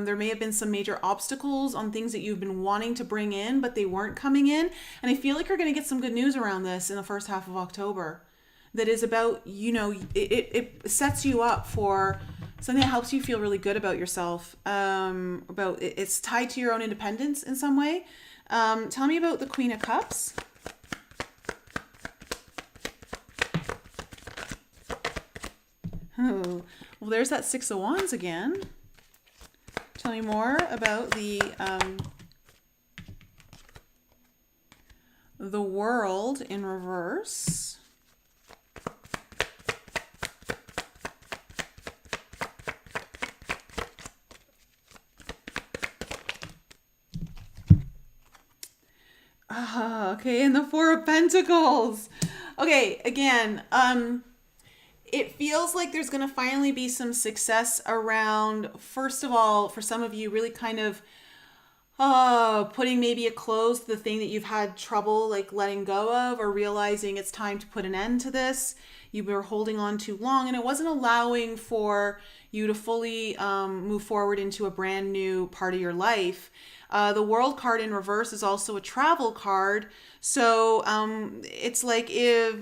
There may have been some major obstacles on things that you've been wanting to bring in, but they weren't coming in. And I feel like you're going to get some good news around this in the first half of October. That is about, it sets you up for something that helps you feel really good about yourself. It's tied to your own independence in some way. Tell me about the Queen of Cups. Oh, well, there's that Six of Wands again. Tell me more about the World in reverse. Okay, and the Four of Pentacles. Okay, again, it feels like there's going to finally be some success around, first of all, for some of you, really kind of putting maybe a close to the thing that you've had trouble like letting go of, or realizing it's time to put an end to this. You were holding on too long and it wasn't allowing for you to fully move forward into a brand new part of your life. The World card in reverse is also a travel card. So it's like if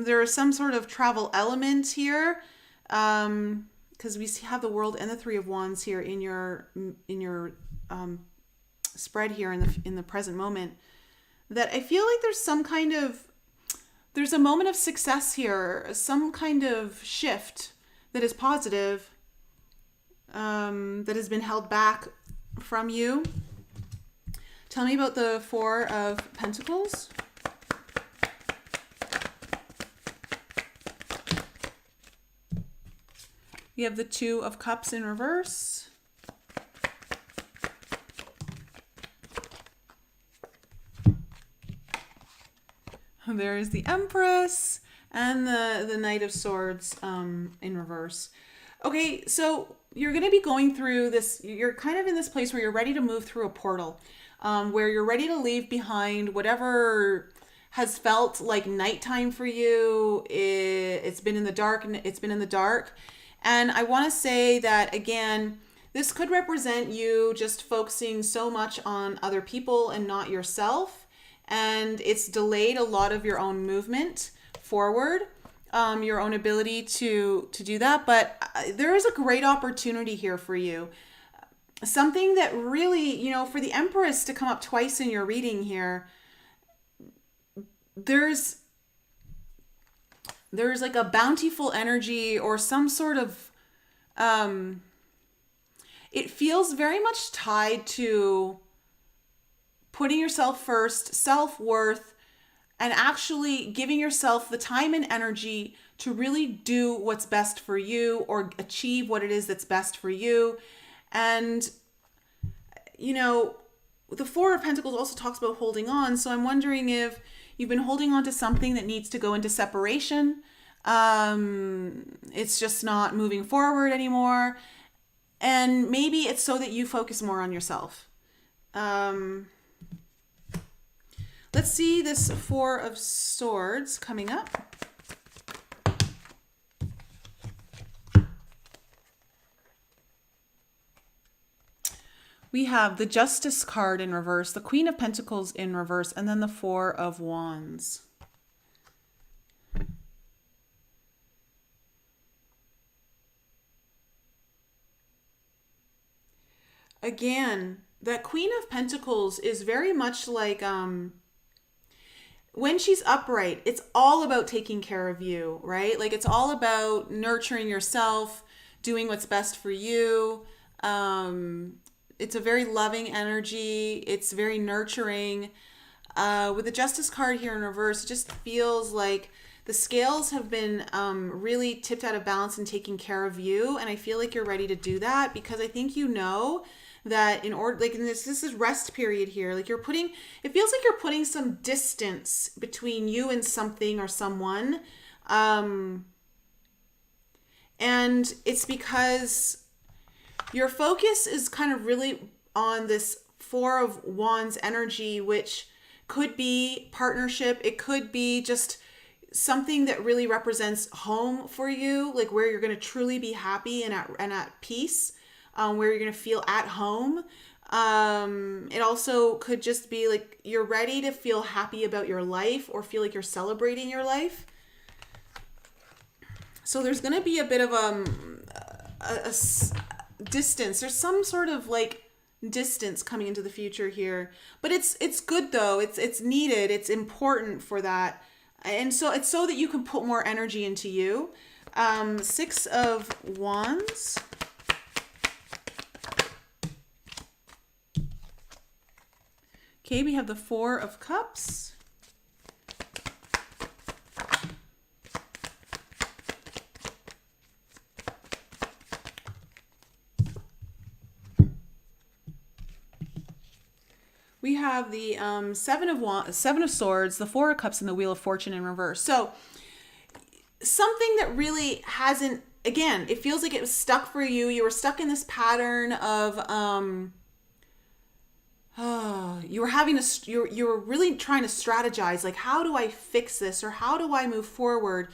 there is some sort of travel element here, because we have the World and the Three of Wands here in your spread here in the present moment, that I feel like there's a moment of success here, some kind of shift that is positive, that has been held back from you. Tell me about the Four of Pentacles. We have the Two of Cups in reverse. There is the Empress and the Knight of Swords in reverse. Okay, so you're going to be going through this. You're kind of in this place where you're ready to move through a portal, where you're ready to leave behind whatever has felt like nighttime for you. It's been in the dark, and it's been in the dark. And I want to say that, again, this could represent you just focusing so much on other people and not yourself. And it's delayed a lot of your own movement forward, your own ability to do that. But there is a great opportunity here for you. Something that really, for the Empress to come up twice in your reading here, there's like a bountiful energy or some sort of, it feels very much tied to putting yourself first, self-worth, and actually giving yourself the time and energy to really do what's best for you or achieve what it is that's best for you. And, the Four of Pentacles also talks about holding on. So I'm wondering if you've been holding on to something that needs to go into separation. It's just not moving forward anymore. And maybe it's so that you focus more on yourself. Let's see this Four of Swords coming up. We have the Justice card in reverse, the Queen of Pentacles in reverse, and then the Four of Wands. Again, that Queen of Pentacles is very much like, when she's upright, it's all about taking care of you, right? Like it's all about nurturing yourself, doing what's best for you. It's a very loving energy. It's very nurturing. With the Justice card here in reverse, it just feels like the scales have been really tipped out of balance and taking care of you. And I feel like you're ready to do that, because I think that in order, like in this is rest period here, like it feels like you're putting some distance between you and something or someone. And it's because your focus is kind of really on this Four of Wands energy, which Could be partnership. It could be just something that really represents home for you, like where you're going to truly be happy and at peace, where you're going to feel at home. It also could just be like you're ready to feel happy about your life or feel like you're celebrating your life. So there's going to be a bit of a distance. There's some sort of like distance coming into the future here, but it's good though. It's needed. It's important for that. And so it's so that you can put more energy into you. 6 of Wands. Okay, we have the 4 of Cups. We have the 7 of Swords, the 4 of Cups, and the Wheel of Fortune in reverse. So something that really hasn't, again, it feels like it was stuck for you. You were stuck in this pattern of, you were really trying to strategize, like, how do I fix this, or how do I move forward?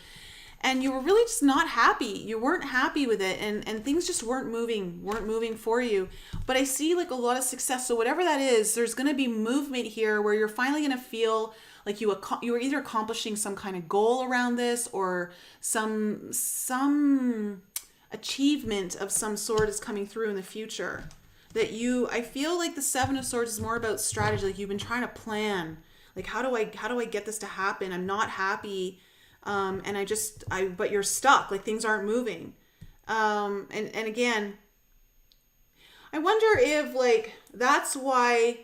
And you were really just not happy. You weren't happy with it, and things just weren't moving for you. But I see like a lot of success. So whatever that is, there's going to be movement here where you're finally going to feel like you were either accomplishing some kind of goal around this, or some achievement of some sort is coming through in the future. I feel like the 7 of Swords is more about strategy. Like you've been trying to plan, like how do I get this to happen? I'm not happy. But you're stuck, like things aren't moving. And again, I wonder if like, that's why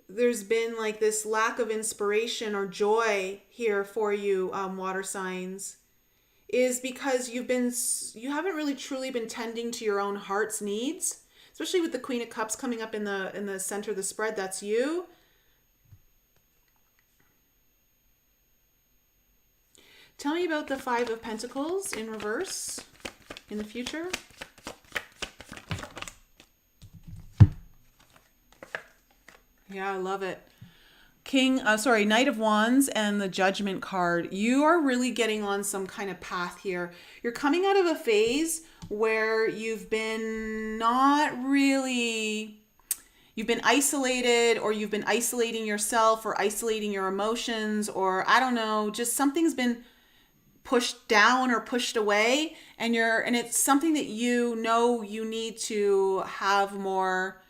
there's been like this lack of inspiration or joy here for you, water signs, is because you haven't really truly been tending to your own heart's needs, especially with the Queen of Cups coming up in the center of the spread. That's you. Tell me about the 5 of Pentacles in reverse in the future. Yeah, I love it. Knight of Wands and the Judgment card. You are really getting on some kind of path here. You're coming out of a phase where you've been isolated, or you've been isolating yourself or isolating your emotions, or I don't know, just something's been pushed down or pushed away, and it's something that you need to have more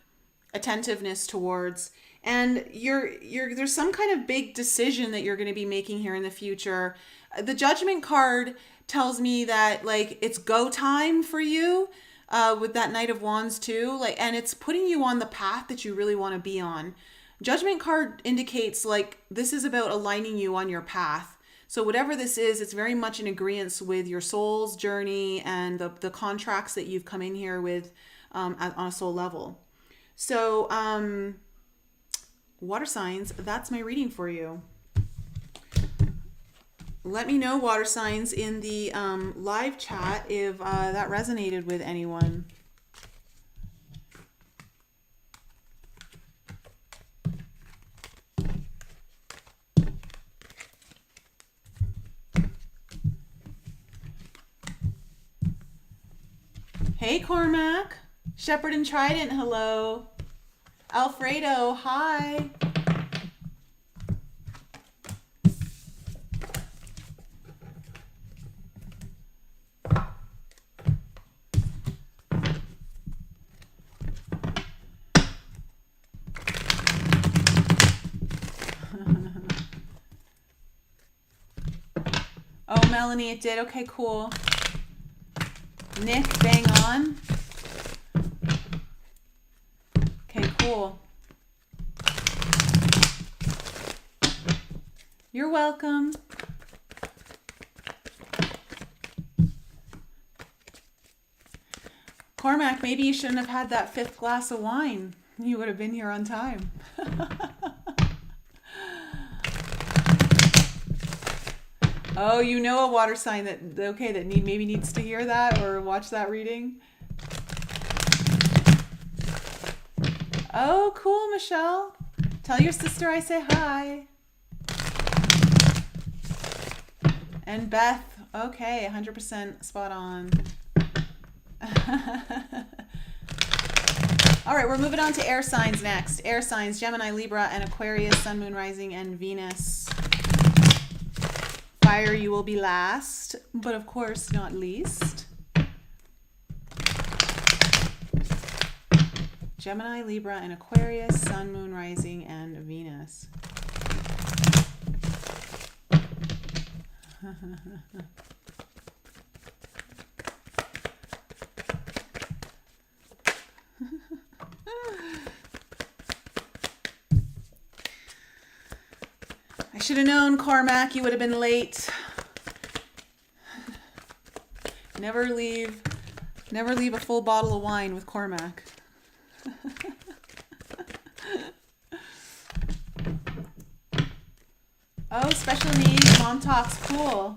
attentiveness towards. And there's some kind of big decision that you're going to be making here in the future. The Judgment card tells me that like it's go time for you, with that Knight of Wands too, like, and it's putting you on the path that you really want to be on. Judgment card indicates like this is about aligning you on your path. So whatever this is, it's very much in agreement with your soul's journey and the contracts that you've come in here with, on a soul level. So, water signs, that's my reading for you. Let me know, water signs, in the live chat if that resonated with anyone. Hey, Cormac. Shepherd and Trident, hello. Alfredo, hi. Oh, Melanie, it did. Okay, cool. Nick, bang on. Okay, cool. You're welcome. Cormac, maybe you shouldn't have had that 5th glass of wine. You would have been here on time. Oh, you know a water sign that maybe needs to hear that or watch that reading. Oh, cool, Michelle. Tell your sister I say hi. And Beth, okay, 100% spot on. All right, we're moving on to air signs next. Air signs, Gemini, Libra, and Aquarius, Sun, Moon, Rising, and Venus. Fire, you will be last, but of course not least. Gemini, Libra, and Aquarius, Sun, Moon, Rising, and Venus. I should have known, Carmack, you would have been late. Never leave a full bottle of wine with Cormac. Oh, special needs, mom talks, cool.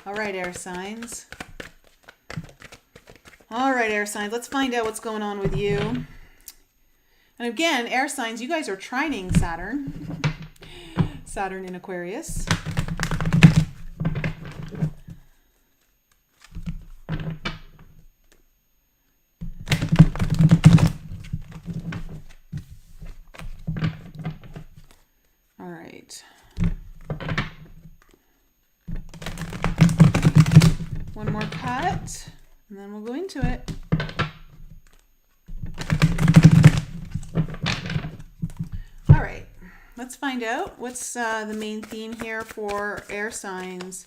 All right, air signs. All right, air signs, let's find out what's going on with you. And again, air signs, you guys are trining Saturn. Saturn in Aquarius. All right. One more cut, and then we'll go into it. All right, let's find out what's the main theme here for air signs.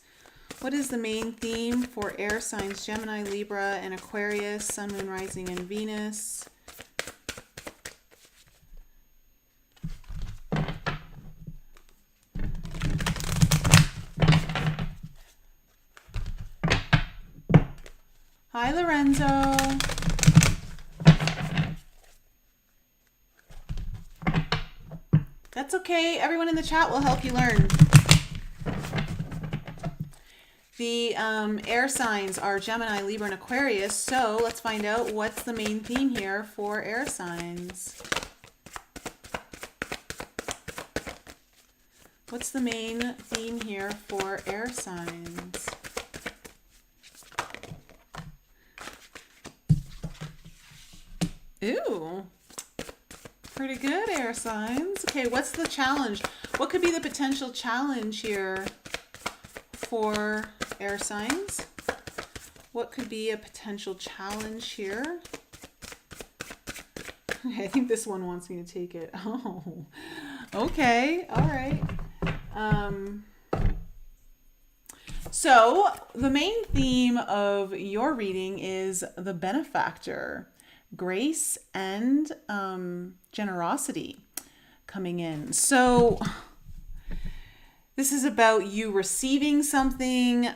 What is the main theme for air signs? Gemini, Libra, and Aquarius, Sun, Moon, Rising, and Venus. Hi, Lorenzo. That's okay. Everyone in the chat will help you learn. The air signs are Gemini, Libra, and Aquarius. So let's find out what's the main theme here for air signs. What's the main theme here for air signs? Ooh, pretty good, air signs. Okay, what's the challenge? What could be the potential challenge here for air signs? What could be a potential challenge here? Okay, I think this one wants me to take it. Oh, okay, all right. So the main theme of your reading is the benefactor. Grace and generosity coming in. So this is about you receiving something,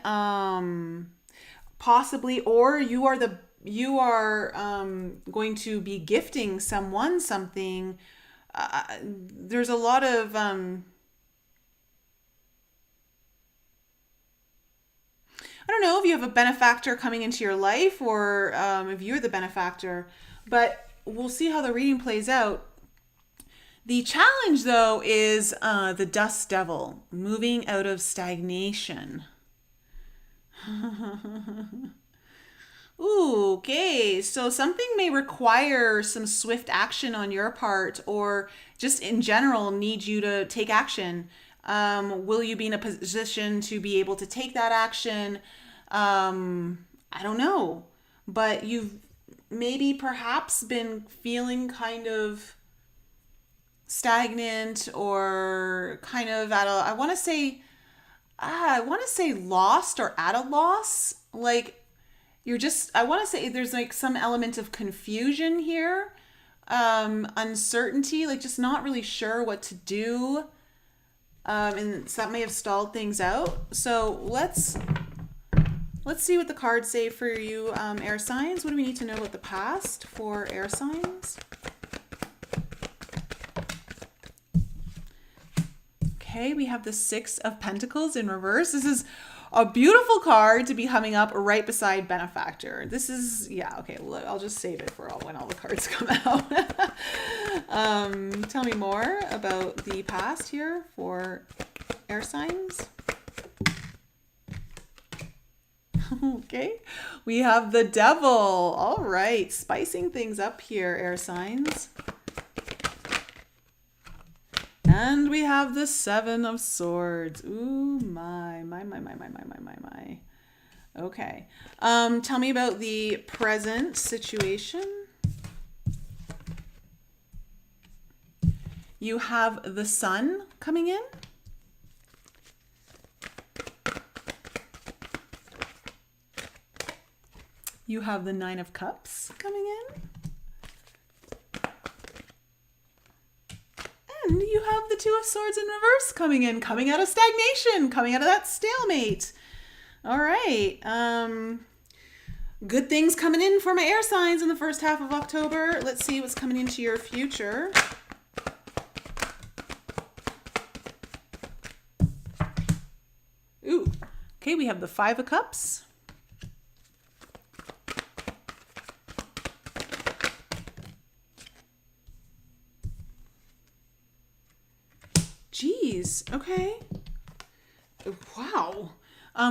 possibly, or you are going to be gifting someone something. There's a lot of I don't know if you have a benefactor coming into your life or if you're the benefactor, but we'll see how the reading plays out. The challenge, though, is the dust devil, moving out of stagnation. Ooh, okay, so something may require some swift action on your part, or just in general need you to take action. Will you be in a position to be able to take that action? I don't know, but you've maybe perhaps been feeling kind of stagnant or kind of at a, I want to say lost or at a loss. Like you're just, I want to say there's like some element of confusion here, uncertainty, like just not really sure what to do. And so that may have stalled things out. So let's see what the cards say for you, air signs. What do we need to know about the past for air signs? Okay, we have the Six of Pentacles in reverse. This is a beautiful card to be coming up right beside Benefactor. This is, yeah, okay, I'll just save it for when all the cards come out. Tell me more about the past here for air signs. Okay, we have the Devil. All right, spicing things up here, air signs. And we have the Seven of Swords. Ooh, my. Okay. Tell me about the present situation. You have the Sun coming in. You have the Nine of Cups coming in. And you have the Two of Swords in reverse coming in, coming out of stagnation, coming out of that stalemate. All right. Good things coming in for my air signs in the first half of October. Let's see what's coming into your future. Ooh. Okay, we have the Five of Cups. Jeez. Okay. Wow.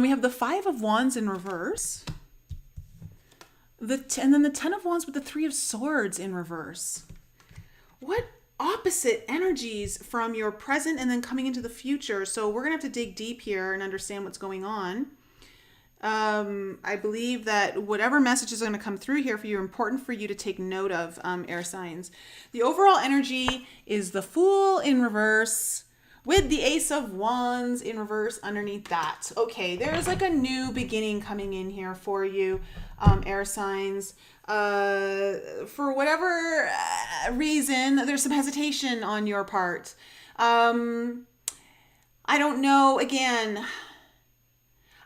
We have the Five of Wands in reverse. And then the Ten of Wands with the Three of Swords in reverse. What opposite energies from your present and then coming into the future. So we're going to have to dig deep here and understand what's going on. I believe that whatever messages are going to come through here for you are important for you to take note of, air signs. The overall energy is the Fool in reverse with the Ace of Wands in reverse underneath that. Okay, there's like a new beginning coming in here for you, air signs. For whatever reason, there's some hesitation on your part. I don't know, again,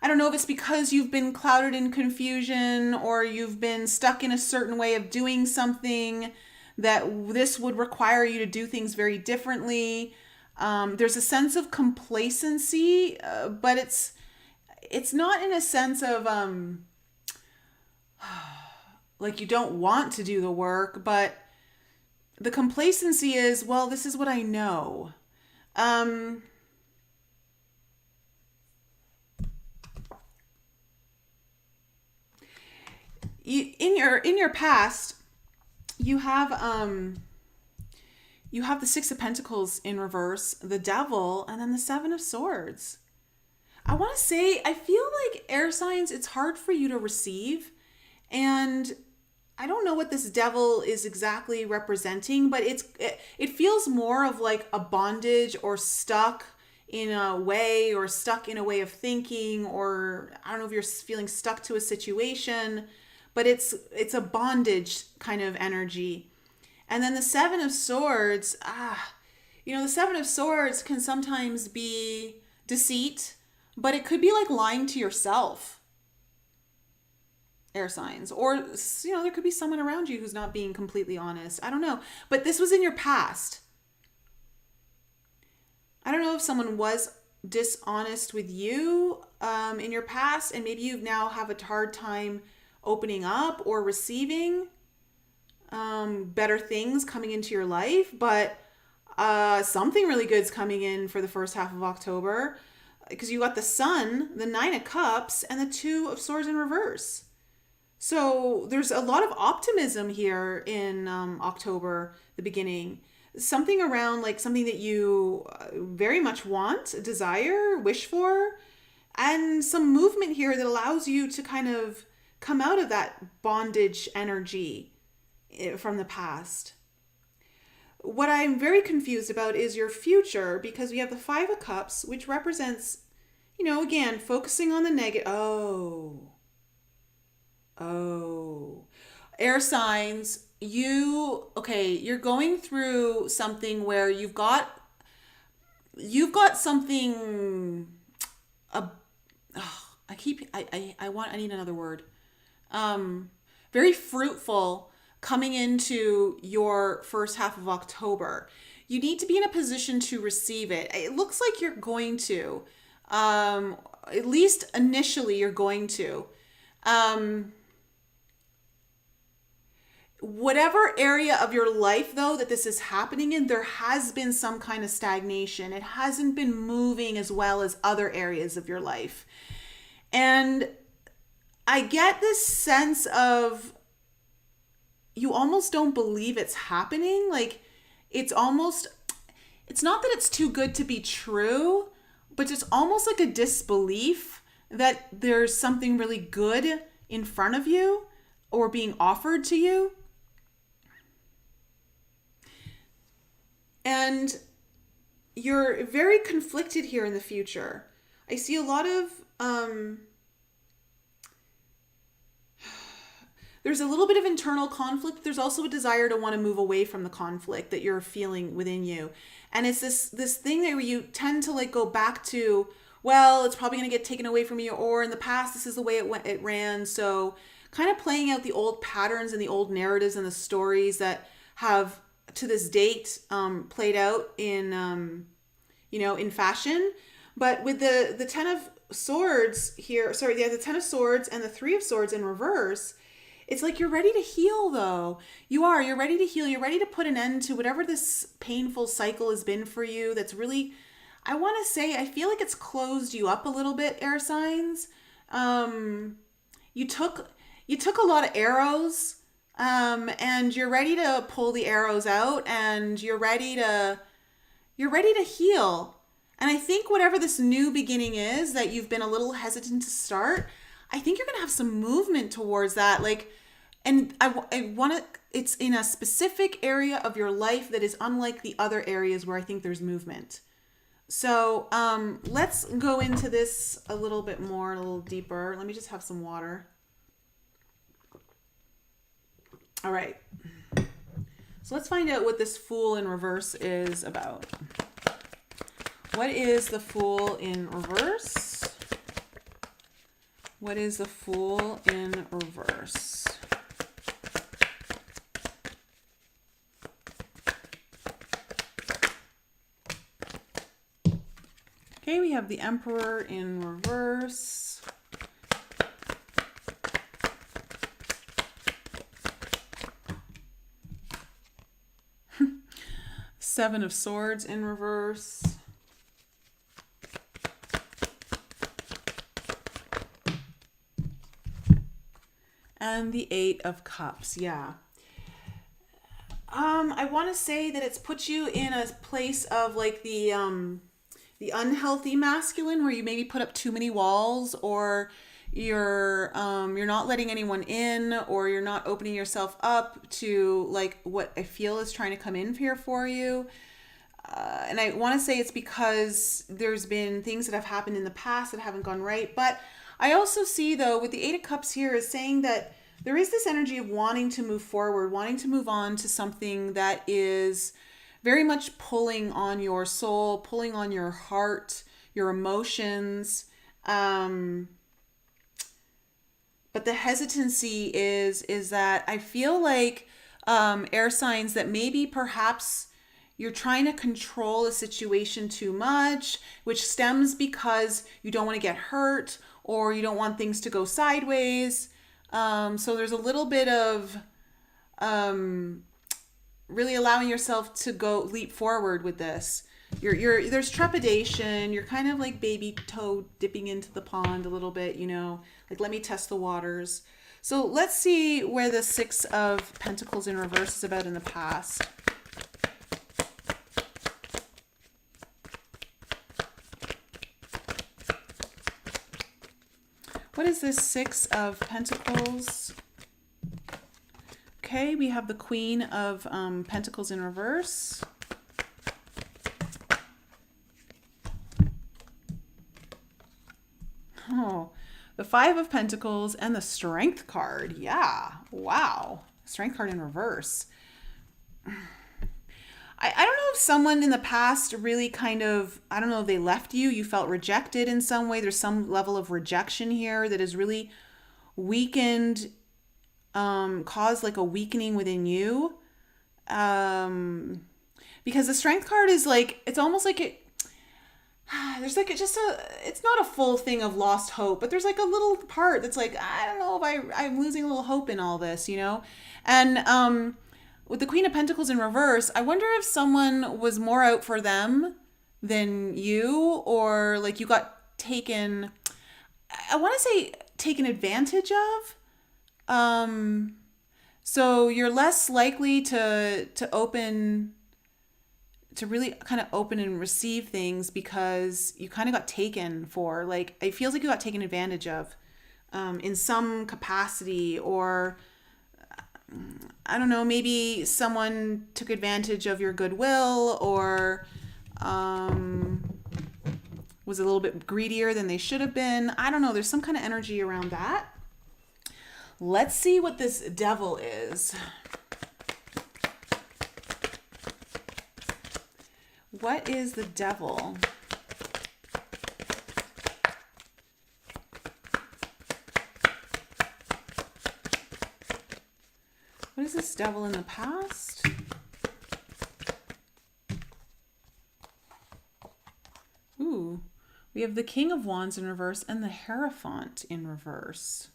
I don't know if it's because you've been clouded in confusion or you've been stuck in a certain way of doing something that this would require you to do things very differently. There's a sense of complacency, but it's not in a sense of like you don't want to do the work, but the complacency is, well, this is what I know. In your past, you have the Six of Pentacles in reverse, the Devil, and then the Seven of Swords. I want to say, I feel like air signs, it's hard for you to receive. And I don't know what this Devil is exactly representing, but it feels more of like a bondage or stuck in a way or stuck in a way of thinking, or I don't know if you're feeling stuck to a situation, but it's a bondage kind of energy. And then the Seven of Swords, the Seven of Swords can sometimes be deceit, but it could be like lying to yourself, air signs. Or, there could be someone around you who's not being completely honest. I don't know. But this was in your past. I don't know if someone was dishonest with you in your past, and maybe you now have a hard time opening up or receiving better things coming into your life, but something really good's coming in for the first half of October, because you got the Sun, the Nine of Cups, and the Two of Swords in reverse. So there's a lot of optimism here in October, the beginning. Something around like something that you very much want, desire, wish for, and some movement here that allows you to kind of come out of that bondage energy from the past. What I'm very confused about is your future, because we have the Five of Cups, which represents, again, focusing on the negative. Oh, air signs, you're going through something where you've got something, I need another word. Very fruitful coming into your first half of October. you need to be in a position to receive it. It looks like you're going to. At least initially, you're going to. Whatever area of your life, though, that this is happening in, there has been some kind of stagnation. It hasn't been moving as well as other areas of your life. And I get this sense of you almost don't believe it's happening. Like, it's not that it's too good to be true, but it's almost like a disbelief that there's something really good in front of you or being offered to you. And you're very conflicted here in the future. I see a lot of, there's a little bit of internal conflict. There's also a desire to want to move away from the conflict that you're feeling within you. And it's this thing that where you tend to like go back to, well, it's probably going to get taken away from you, or in the past, this is the way it ran. So kind of playing out the old patterns and the old narratives and the stories that have to this date played out in in fashion. But with the Ten of Swords here, the Ten of Swords and the Three of Swords in reverse, it's like you're ready to heal, though. You're ready to heal. You're ready to put an end to whatever this painful cycle has been for you. That's really, I want to say, I feel like it's closed you up a little bit, air signs. You took a lot of arrows, and you're ready to pull the arrows out, and you're ready to heal. And I think whatever this new beginning is that you've been a little hesitant to start, I think you're going to have some movement towards that. Like, and I want to, it's in a specific area of your life that is unlike the other areas where I think there's movement. So, let's go into this a little bit more, a little deeper. Let me just have some water. All right. So let's find out what this Fool in reverse is about. What is the Fool in reverse? What is the Fool in reverse? Okay, we have the Emperor in reverse. Seven of Swords in reverse. And the Eight of Cups. Yeah. I want to say that it's put you in a place of like the unhealthy masculine, where you maybe put up too many walls, or you're not letting anyone in, or you're not opening yourself up to like what I feel is trying to come in here for you. And I want to say it's because there's been things that have happened in the past that haven't gone right. But I also see, though, with the Eight of Cups here is saying that there is this energy of wanting to move forward, wanting to move on to something that is very much pulling on your soul, pulling on your heart, your emotions. But the hesitancy is that I feel like air signs that maybe perhaps you're trying to control a situation too much, which stems because you don't want to get hurt or you don't want things to go sideways. So there's a little bit of really allowing yourself to leap forward with this. There's trepidation. You're kind of like baby toe dipping into the pond a little bit, like let me test the waters. So let's see where the Six of Pentacles in reverse is about in the past. What is this Six of Pentacles? Okay, we have the Queen of Pentacles in reverse. Oh, the Five of Pentacles and the Strength card. Yeah, wow. Strength card in reverse. I don't know if someone in the past really kind of, I don't know if they left you. You felt rejected in some way. There's some level of rejection here that has really weakened, caused like a weakening within you. Because because the Strength card is like, it's almost like it, there's like it's not a full thing of lost hope, but there's like a little part that's like, I don't know if I'm losing a little hope in all this, you know? And with the Queen of Pentacles in reverse, I wonder if someone was more out for them than you, or like you got taken, I want to say taken advantage of. So you're less likely to really kind of open and receive things because you kind of got taken for, like, it feels like you got taken advantage of in some capacity, or I don't know, maybe someone took advantage of your goodwill, or was a little bit greedier than they should have been. I don't know. There's some kind of energy around that. Let's see what this Devil is. What is the Devil? What is this Devil in the past? Ooh, we have the King of Wands in reverse and the Hierophant in reverse.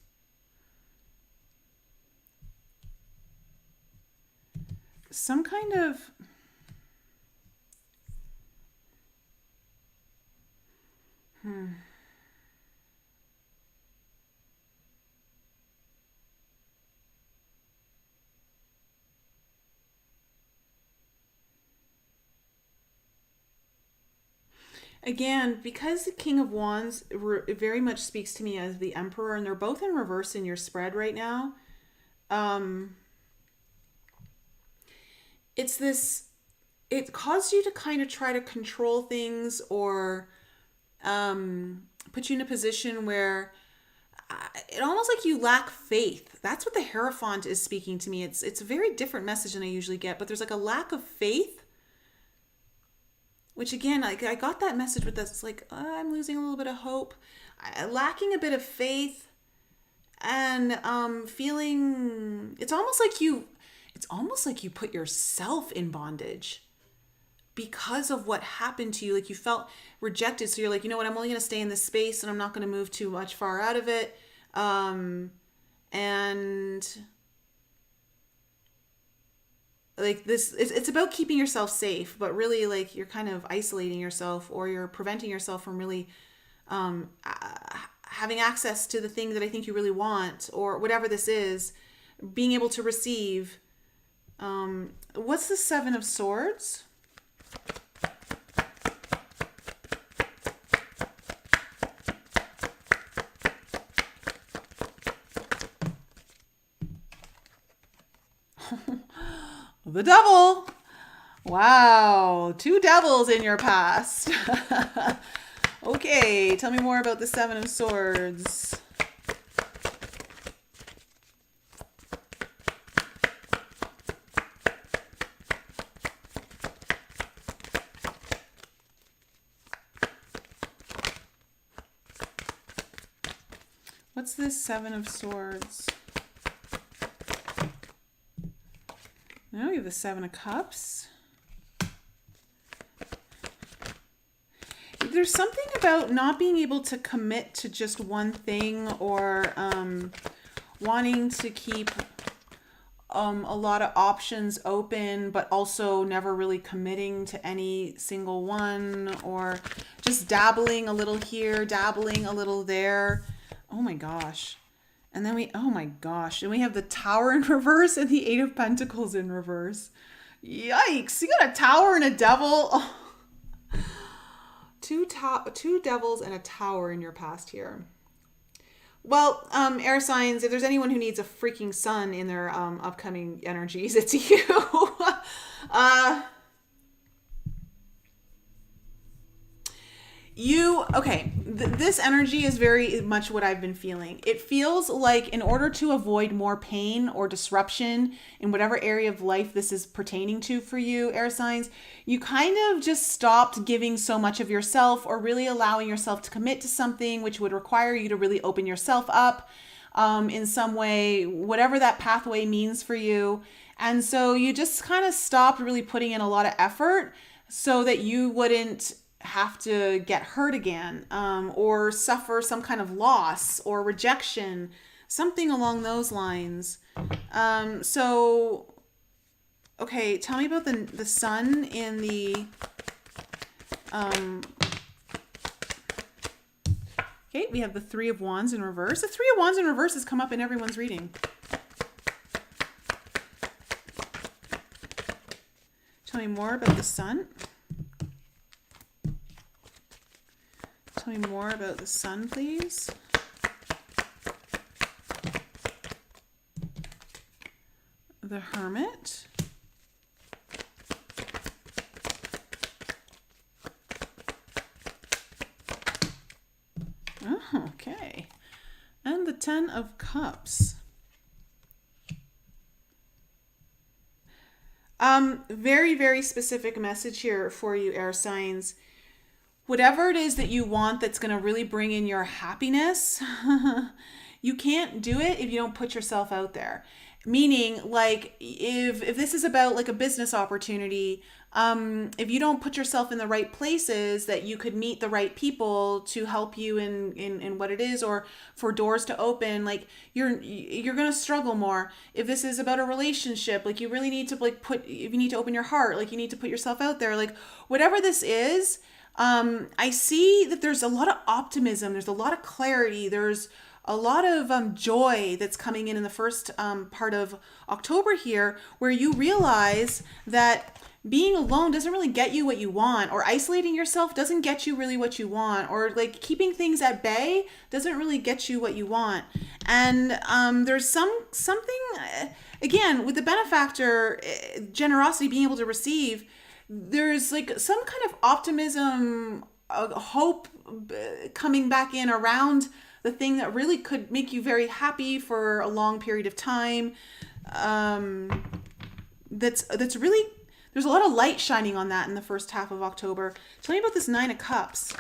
Some kind of... Again, because the King of Wands very much speaks to me as the Emperor, and they're both in reverse in your spread right now. It's this, it caused you to kind of try to control things, or put you in a position where it almost like you lack faith. That's what the Hierophant is speaking to me. It's a very different message than I usually get, but there's like a lack of faith. Which again, like, I got that message with this. It's like, I'm losing a little bit of hope, lacking a bit of faith, and feeling. It's almost like you put yourself in bondage because of what happened to you. Like, you felt rejected, so you're like, you know what? I'm only going to stay in this space, and I'm not going to move too much far out of it. And like this, it's about keeping yourself safe, but really, like, you're kind of isolating yourself, or you're preventing yourself from really having access to the thing that I think you really want, or whatever this is, being able to receive. What's the Seven of Swords? The Devil. Wow, 2 devils in your past. Okay, tell me more about the Seven of Swords. What's this Seven of Swords? Now we have the Seven of Cups. There's something about not being able to commit to just one thing, or wanting to keep a lot of options open, but also never really committing to any single one, or just dabbling a little here, dabbling a little there. Oh my gosh. And then oh my gosh. And we have the Tower in reverse and the Eight of Pentacles in reverse. Yikes. You got a Tower and a Devil. Oh. Two devils and a Tower in your past here. Well, air signs, if there's anyone who needs a freaking sun in their upcoming energies, it's you. This energy is very much what I've been feeling. It feels like in order to avoid more pain or disruption in whatever area of life this is pertaining to for you, air signs, you kind of just stopped giving so much of yourself or really allowing yourself to commit to something which would require you to really open yourself up in some way, whatever that pathway means for you. And so you just kind of stopped really putting in a lot of effort so that you wouldn't have to get hurt again, or suffer some kind of loss or rejection, something along those lines. Okay, tell me about the sun in the okay, we have the Three of Wands in reverse. The Three of Wands in reverse has come up in everyone's reading. Tell me more about the sun. Tell me more about the sun, please. The Hermit. Oh, okay. And the Ten of Cups. Very, very specific message here for you, air signs. Whatever it is that you want that's going to really bring in your happiness, you can't do it if you don't put yourself out there. Meaning, like, if this is about like a business opportunity, if you don't put yourself in the right places that you could meet the right people to help you in what it is, or for doors to open, like you're going to struggle more. If this is about a relationship, like you really need to if you need to open your heart, like you need to put yourself out there, like whatever this is. I see that there's a lot of optimism. There's a lot of clarity. There's a lot of joy that's coming in the first part of October here, where you realize that being alone doesn't really get you what you want, or isolating yourself doesn't get you really what you want, or like keeping things at bay doesn't really get you what you want. And there's something, again, with the benefactor, generosity, being able to receive, there's like some kind of optimism, hope coming back in around the thing that really could make you very happy for a long period of time. That's really, there's a lot of light shining on that in the first half of October. Tell me about this Nine of Cups.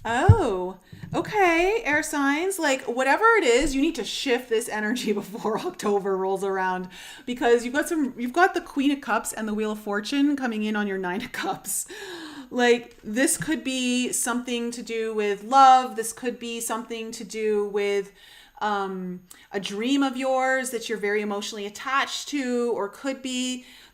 Oh, okay, air signs, like whatever it is, you need to shift this energy before October rolls around, because you've got the Queen of Cups and the Wheel of Fortune coming in on your Nine of Cups. Like this could be something to do with love. This could be something to do with a dream of yours that you're very emotionally attached to, or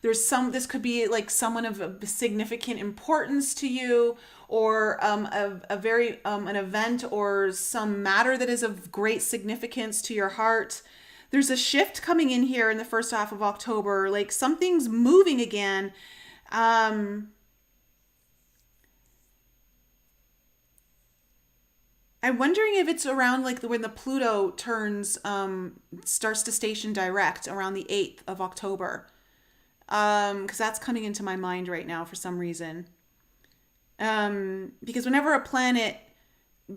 this could be like someone of significant importance to you, or an event or some matter that is of great significance to your heart. There's a shift coming in here in the first half of October, like something's moving again. I'm wondering if it's around like when the Pluto starts to station direct around the 8th of October. Because that's coming into my mind right now for some reason. Because whenever a planet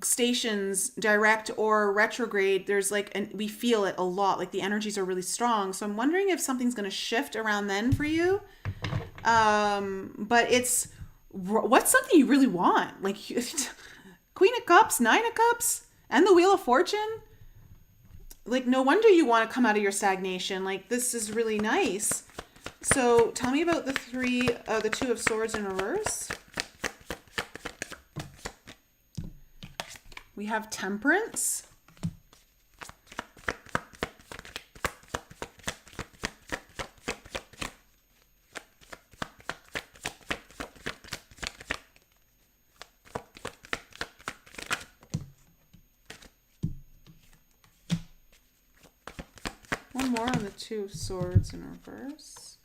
stations direct or retrograde, there's we feel it a lot, like the energies are really strong. So I'm wondering if something's going to shift around then for you. But what's something you really want? Like Queen of Cups, Nine of Cups, and the Wheel of Fortune. Like, no wonder you want to come out of your stagnation. Like, this is really nice. So tell me about the Two of Swords in reverse. We have Temperance. One more on the Two of Swords in reverse.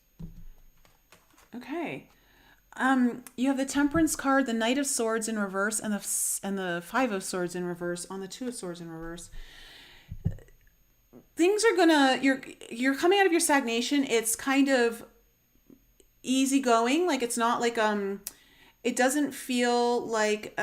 Okay. You have the Temperance card, the Knight of Swords in reverse, and the Five of Swords in reverse on the Two of Swords in reverse. Things are you're coming out of your stagnation. It's kind of easygoing. Like it's not like it doesn't feel like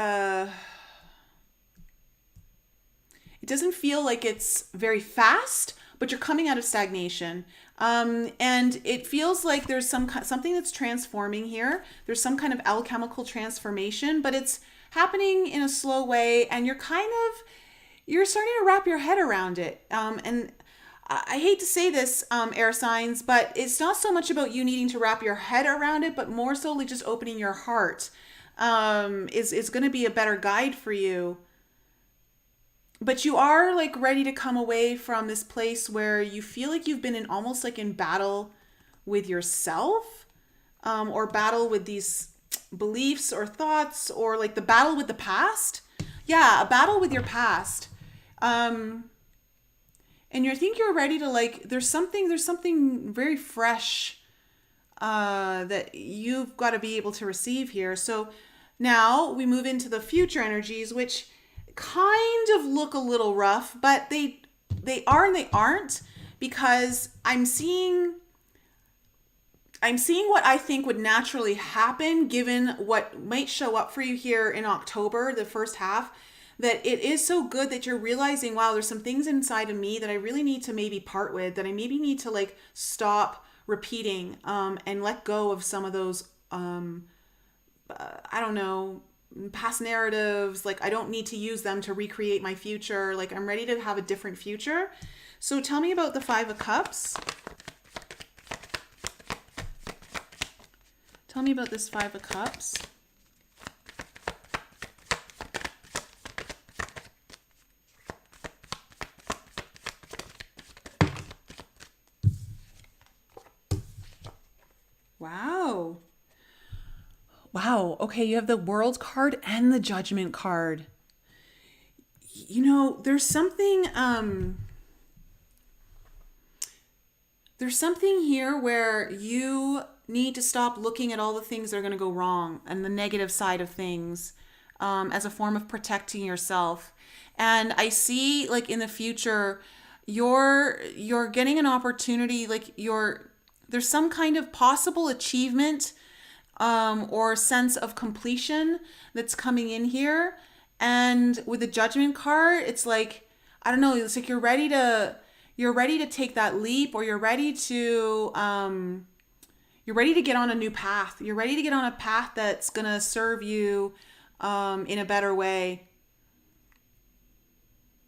it's very fast, but you're coming out of stagnation. And it feels like there's something that's transforming here. There's some kind of alchemical transformation, but it's happening in a slow way, and you're starting to wrap your head around it. And I hate to say this, air signs, but it's not so much about you needing to wrap your head around it, but more solely just opening your heart is going to be a better guide for you. But you are like ready to come away from this place where you feel like you've been almost like in battle with yourself, or battle with these beliefs or thoughts, or like the battle with the past. Yeah, a battle with your past. And you think you're ready to there's something very fresh that you've got to be able to receive here. So now we move into the future energies, which kind of look a little rough, but they are and they aren't, because I'm seeing what I think would naturally happen given what might show up for you here in October, the first half, that it is so good that you're realizing, wow, there's some things inside of me that I really need to maybe part with, that I maybe need to like stop repeating, and let go of some of those, I don't know, past narratives. Like I don't need to use them to recreate my future. Like I'm ready to have a different future. So tell me about the 5 of Cups. Tell me about this 5 of Cups. Wow. Wow. Okay, you have the World card and the Judgment card. You know, there's something here where you need to stop looking at all the things that are going to go wrong and the negative side of things, as a form of protecting yourself. And I see like in the future, you're getting an opportunity, like there's some kind of possible achievement, or sense of completion that's coming in here. And with the Judgment card, it's like, I don't know, it's like you're ready to take that leap, or you're ready to get on a new path. You're ready to get on a path that's going to serve you in a better way.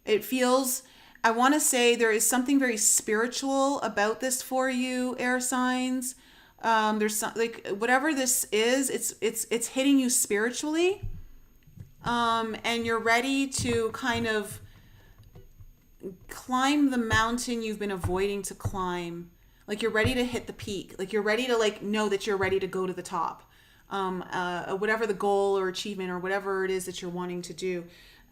It feels, I want to say there is something very spiritual about this for you, air signs. There's some, like, whatever this is, it's hitting you spiritually. And you're ready to kind of climb the mountain you've been avoiding to climb. Like you're ready to hit the peak. Like you're ready to know that you're ready to go to the top. Whatever the goal or achievement or whatever it is that you're wanting to do.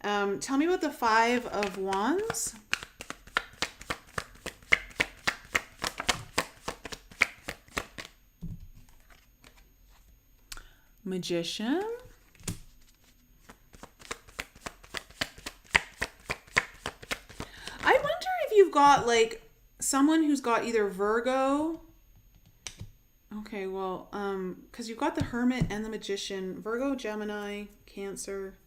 Tell me about the 5 of Wands. Magician. I wonder if you've got like someone who's got either Virgo. Okay, well, because you've got the Hermit and the Magician. Virgo, Gemini, Cancer.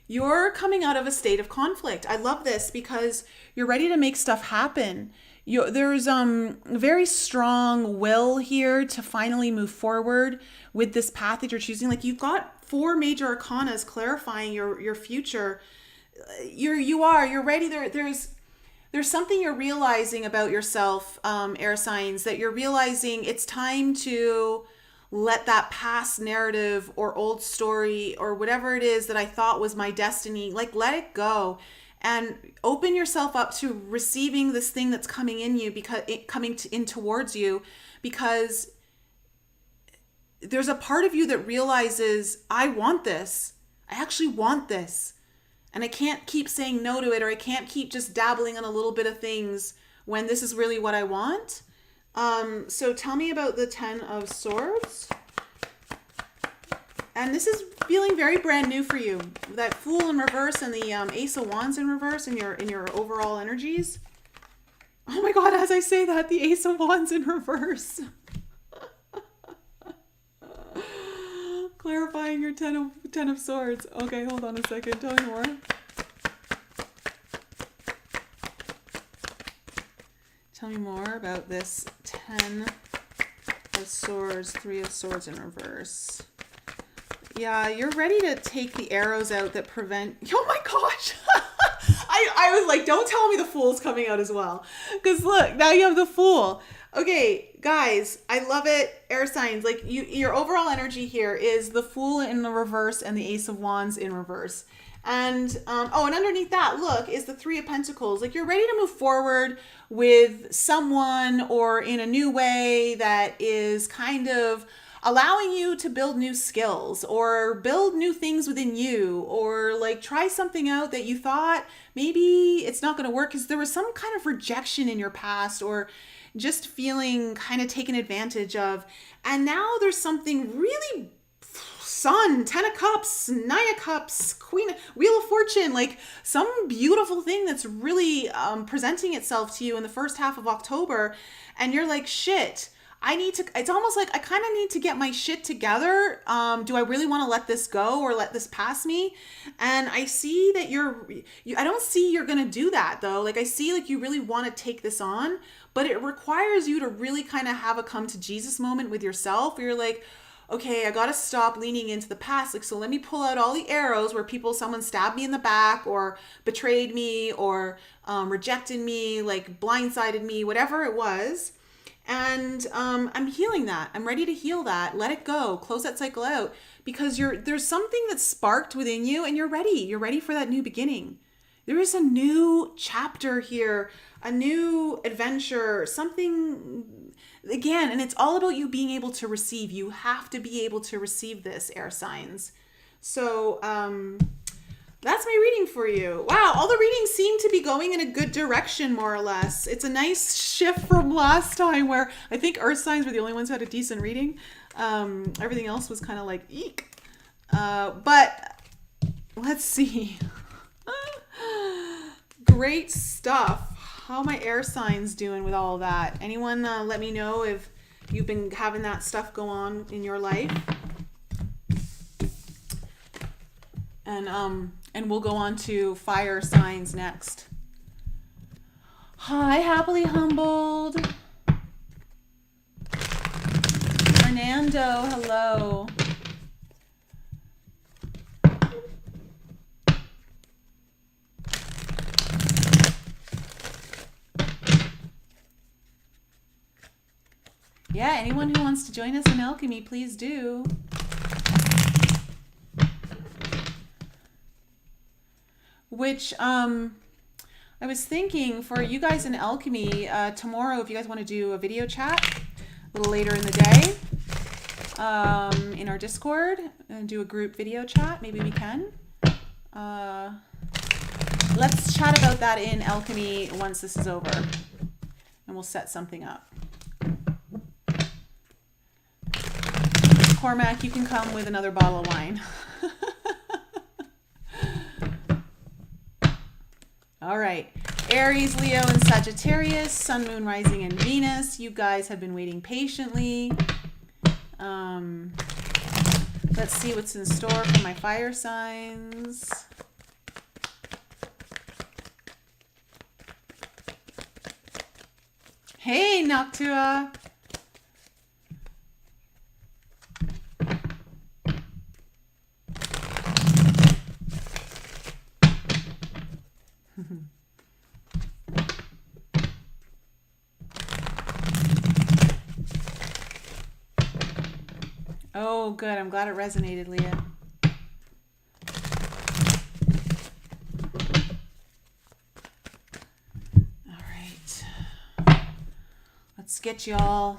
You're coming out of a state of conflict. I love this because you're ready to make stuff happen. There's very strong will here to finally move forward with this path that you're choosing. Like you've got 4 major arcanas clarifying your future. You're ready. There's something you're realizing about yourself, air signs, that you're realizing it's time to let that past narrative or old story or whatever it is that I thought was my destiny, like let it go and open yourself up to receiving this thing that's coming in you, because in towards you, because there's a part of you that realizes, I want this. I actually want this. And I can't keep saying no to it, or I can't keep just dabbling on a little bit of things when this is really what I want. So tell me about the 10 of Swords. And this is feeling very brand new for you. That Fool in reverse and the Ace of Wands in reverse in your overall energies. Oh my God, as I say that, the Ace of Wands in reverse. Clarifying your Ten of Swords. Okay, hold on a second. Tell me more. Tell me more about this 10 of Swords, 3 of Swords in reverse. Yeah, you're ready to take the arrows out that prevent... Oh my gosh! I was like, don't tell me the Fool's coming out as well. Because look, now you have the Fool. Okay, guys, I love it. Air signs, like your overall energy here is the Fool in the reverse and the Ace of Wands in reverse. And, and underneath that, look, is the 3 of Pentacles. Like, you're ready to move forward with someone or in a new way that is kind of allowing you to build new skills or build new things within you, or like try something out that you thought maybe it's not going to work because there was some kind of rejection in your past, or just feeling kind of taken advantage of. And now there's something really Sun, 10 of Cups, 9 of Cups, Queen, Wheel of Fortune, like some beautiful thing that's really presenting itself to you in the first half of October. And you're like, shit, it's almost like I kind of need to get my shit together. Do I really want to let this go or let this pass me? And I see that I don't see you're going to do that though. Like, I see like you really want to take this on, but it requires you to really kind of have a come to Jesus moment with yourself. Where you're like, okay, I got to stop leaning into the past. Like, so let me pull out all the arrows where someone stabbed me in the back or betrayed me or rejected me, like blindsided me, whatever it was. And I'm healing that. I'm ready to heal that. Let it go. Close that cycle out, because there's something that's sparked within you and you're ready. You're ready for that new beginning. There is a new chapter here, a new adventure, something again, and it's all about you being able to receive. You have to be able to receive this, air signs. So that's my reading for you. Wow, all the readings seem to be going in a good direction, more or less. It's a nice shift from last time where I think earth signs were the only ones who had a decent reading. Everything else was kind of like, eek. But let's see. Great stuff. How are my air signs doing with all of that? Anyone let me know if you've been having that stuff go on in your life. And we'll go on to fire signs next. Hi, Happily Humbled. Fernando, hello. Yeah, anyone who wants to join us in alchemy, please do. Which I was thinking for you guys in alchemy, tomorrow, if you guys want to do a video chat a little later in the day, in our Discord, and do a group video chat, maybe we can. Let's chat about that in alchemy once this is over, and we'll set something up. Cormac, you can come with another bottle of wine. All right. Aries, Leo, and Sagittarius, Sun, Moon, Rising, and Venus. You guys have been waiting patiently. Let's see what's in store for my fire signs. Hey, Noctua. Oh, good. I'm glad it resonated, Leah. All right. Let's get y'all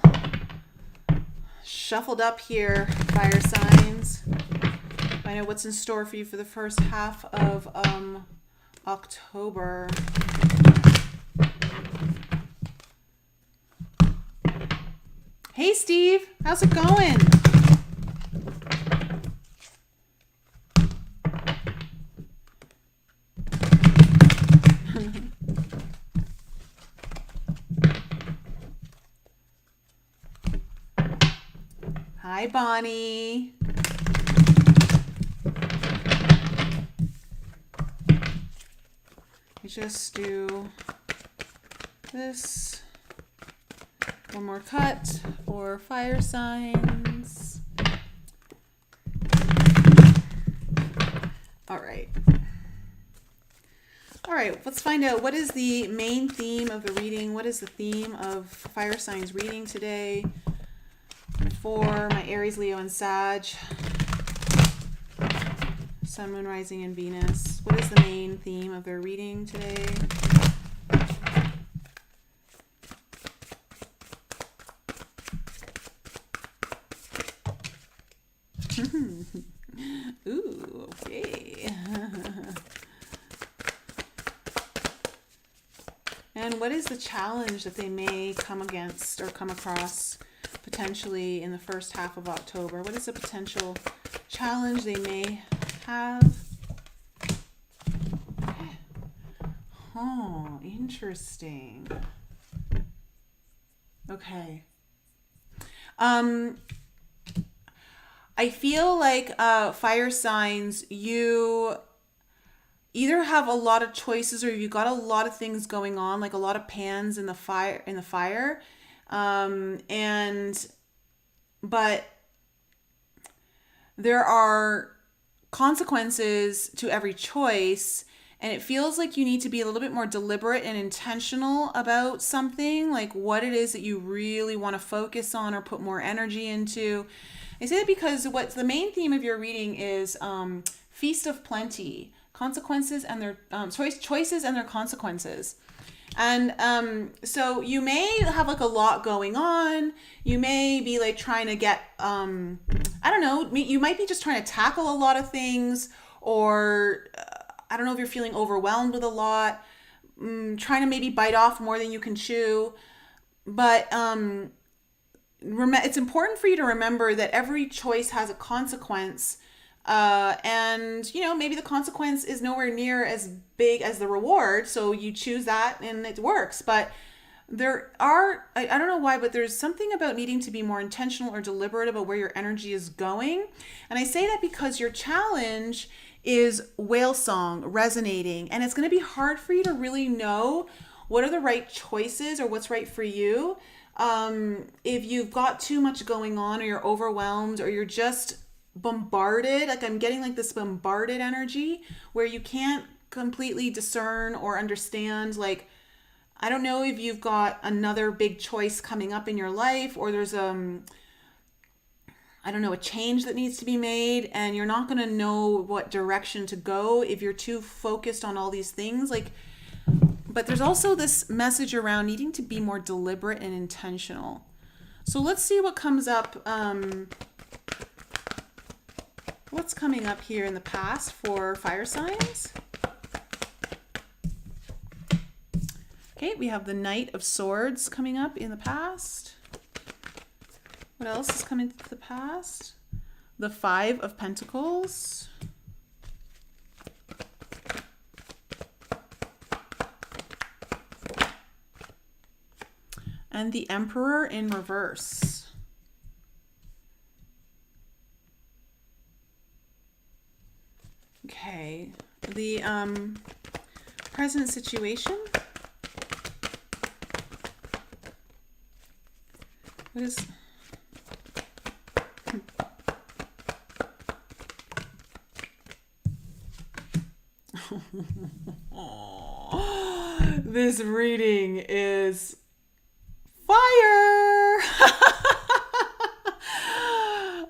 shuffled up here, fire signs. Find out what's in store for you for the first half of October. Hey, Steve. How's it going? Hi, Bonnie. We just do this. One more cut for fire signs. All right. All right, let's find out what is the main theme of the reading. What is the theme of fire signs reading today for my Aries, Leo, and Sag? Sun, Moon, Rising, and Venus. What is the main theme of their reading today? Ooh, okay. And what is the challenge that they may come against or come across potentially in the first half of October? What is the potential challenge they may have? Oh, interesting. Okay. I feel like fire signs, you either have a lot of choices or you got a lot of things going on, like a lot of pans in the fire. But there are consequences to every choice, and it feels like you need to be a little bit more deliberate and intentional about something, like what it is that you really want to focus on or put more energy into. I say that because what's the main theme of your reading is Feast of Plenty, consequences and their choices and their consequences. And so you may have like a lot going on. You may be like trying to get, I don't know, you might be just trying to tackle a lot of things, or I don't know if you're feeling overwhelmed with a lot, trying to maybe bite off more than you can chew. But it's important for you to remember that every choice has a consequence. And you know, maybe the consequence is nowhere near as big as the reward, so you choose that and it works. But there are, I don't know why, but there's something about needing to be more intentional or deliberate about where your energy is going. And I say that because your challenge is whale song resonating, and it's going to be hard for you to really know what are the right choices or what's right for you. If you've got too much going on, or you're overwhelmed, or you're just bombarded, like I'm getting like this bombarded energy where you can't completely discern or understand, like, I don't know if you've got another big choice coming up in your life, or there's I don't know, a change that needs to be made, and you're not going to know what direction to go if you're too focused on all these things. Like, but there's also this message around needing to be more deliberate and intentional. So let's see what comes up. What's coming up here in the past for fire signs? Okay, we have the Knight of Swords coming up in the past. What else is coming to the past? The Five of Pentacles. And the Emperor in reverse. Okay, the present situation. What is... This reading is fire.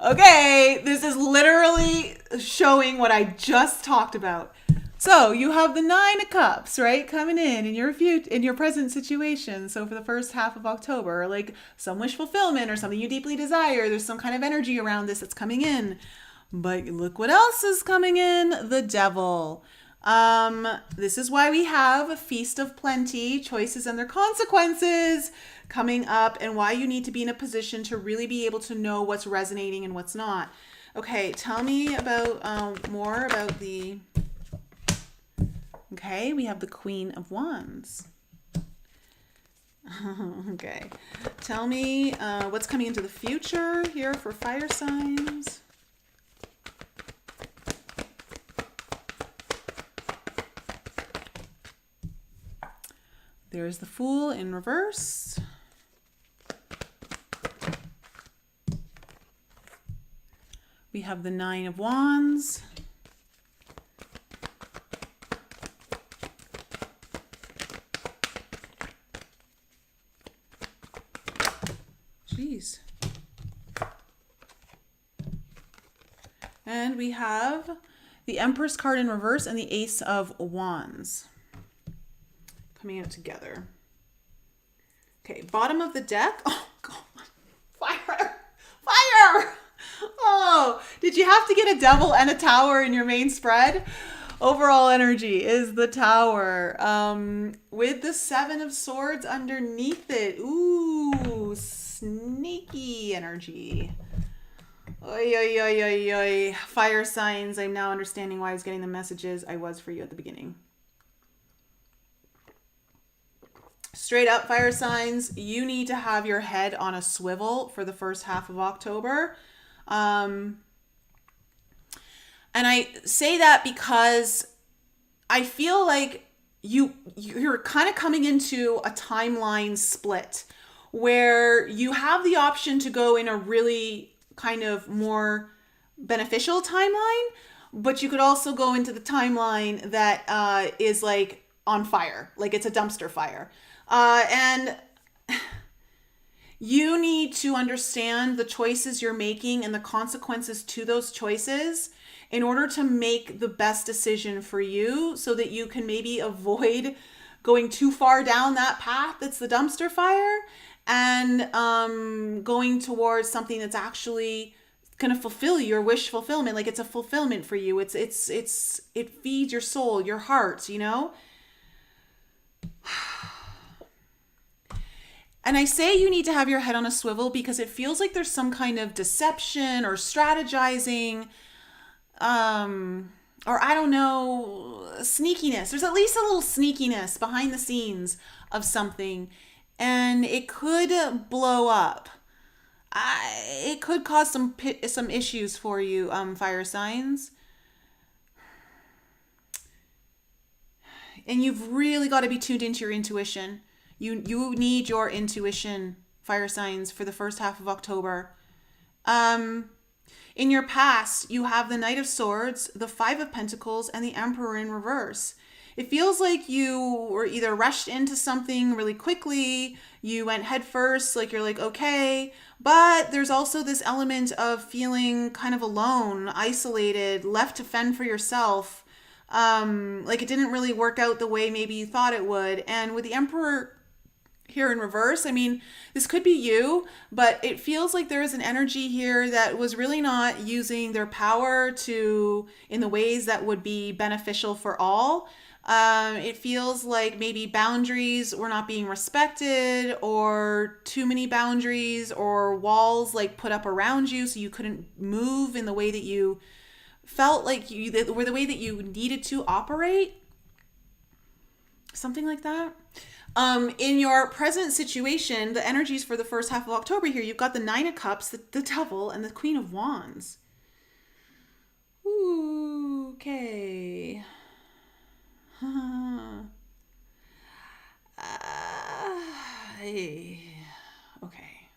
Okay, this is literally showing what I just talked about. So you have the Nine of Cups, right, coming in your present situation. So for the first half of October, like some wish fulfillment or something you deeply desire. There's some kind of energy around this that's coming in. But look what else is coming in: the Devil. This is why we have a Feast of Plenty, choices and their consequences coming up, and why you need to be in a position to really be able to know what's resonating and what's not. Okay, tell me about more about the... Okay, we have the Queen of Wands. Okay. Tell me what's coming into the future here for fire signs. There's the Fool in reverse. We have the Nine of Wands. Jeez. And we have the Empress card in reverse and the Ace of Wands coming out together. Okay, bottom of the deck. Oh, God. Fire! Fire! Oh, did you have to get a devil and a tower in your main spread? Overall energy is the Tower. With the Seven of Swords underneath it. Ooh, sneaky energy. Oy, oy, oy, oy, oy. Fire signs. I'm now understanding why I was getting the messages I was for you at the beginning. Straight up, fire signs, you need to have your head on a swivel for the first half of October. And I say that because I feel like you're kind of coming into a timeline split where you have the option to go in a really kind of more beneficial timeline, but you could also go into the timeline that is like on fire, like it's a dumpster fire. And you need to understand the choices you're making and the consequences to those choices in order to make the best decision for you so that you can maybe avoid going too far down that path that's the dumpster fire and going towards something that's actually going to fulfill your wish fulfillment. Like it's a fulfillment for you. It feeds your soul, your heart, you know? And I say you need to have your head on a swivel because it feels like there's some kind of deception or strategizing, or I don't know, sneakiness. There's at least a little sneakiness behind the scenes of something, and it could blow up. It could cause some issues for you, fire signs. And you've really got to be tuned into your intuition. You need your intuition, fire signs, for the first half of October. In your past, you have the Knight of Swords, the Five of Pentacles, and the Emperor in reverse. It feels like you were either rushed into something really quickly, you went head first, like you're like, okay, but there's also this element of feeling kind of alone, isolated, left to fend for yourself. Like it didn't really work out the way maybe you thought it would. And with the Emperor here in reverse, I mean, this could be you, but it feels like there is an energy here that was really not using their power in the ways that would be beneficial for all. It feels like maybe boundaries were not being respected, or too many boundaries or walls like put up around you so you couldn't move in the way that you felt like were the way that you needed to operate. Something like that. In your present situation, the energies for the first half of October here, you've got the Nine of Cups, the Devil, and the Queen of Wands. Ooh, okay. Okay.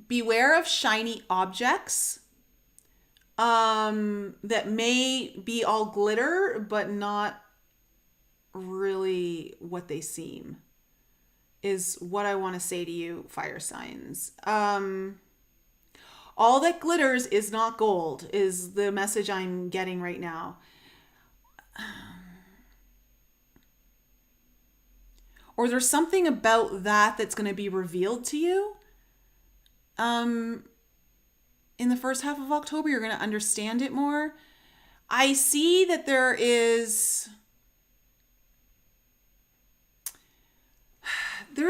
Beware of shiny objects that may be all glitter, but not really what they seem, is what I want to say to you, fire signs. All that glitters is not gold, is the message I'm getting right now. Or there's something about that that's going to be revealed to you. In the first half of October, you're going to understand it more. I see that there's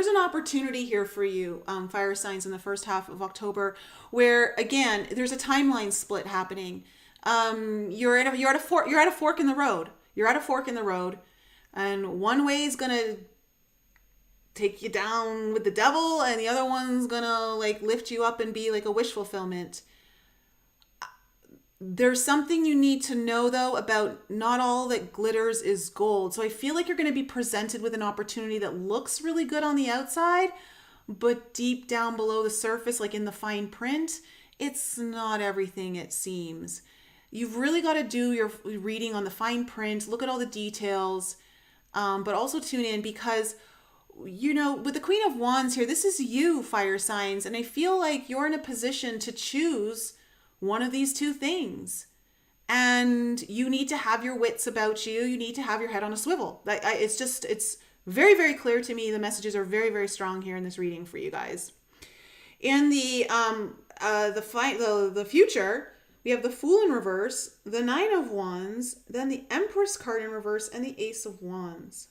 an opportunity here for you, fire signs, in the first half of October, where again, there's a timeline split happening. You're at a fork in the road. you're at a fork in the road, and one way is going to take you down with the devil, and the other one's going to like lift you up and be like a wish fulfillment. There's something you need to know, though, about not all that glitters is gold. So I feel like you're going to be presented with an opportunity that looks really good on the outside, but deep down below the surface, like in the fine print, it's not everything it seems. You've really got to do your reading on the fine print, look at all the details, but also tune in because, you know, with the Queen of Wands here, this is you, fire signs, and I feel like you're in a position to choose one of these two things. And you need to have your wits about you. You need to have your head on a swivel. It's very, very clear to me. The messages are very, very strong here in this reading for you guys. In the future, we have the Fool in reverse, the Nine of Wands, then the Empress card in reverse, and the Ace of Wands.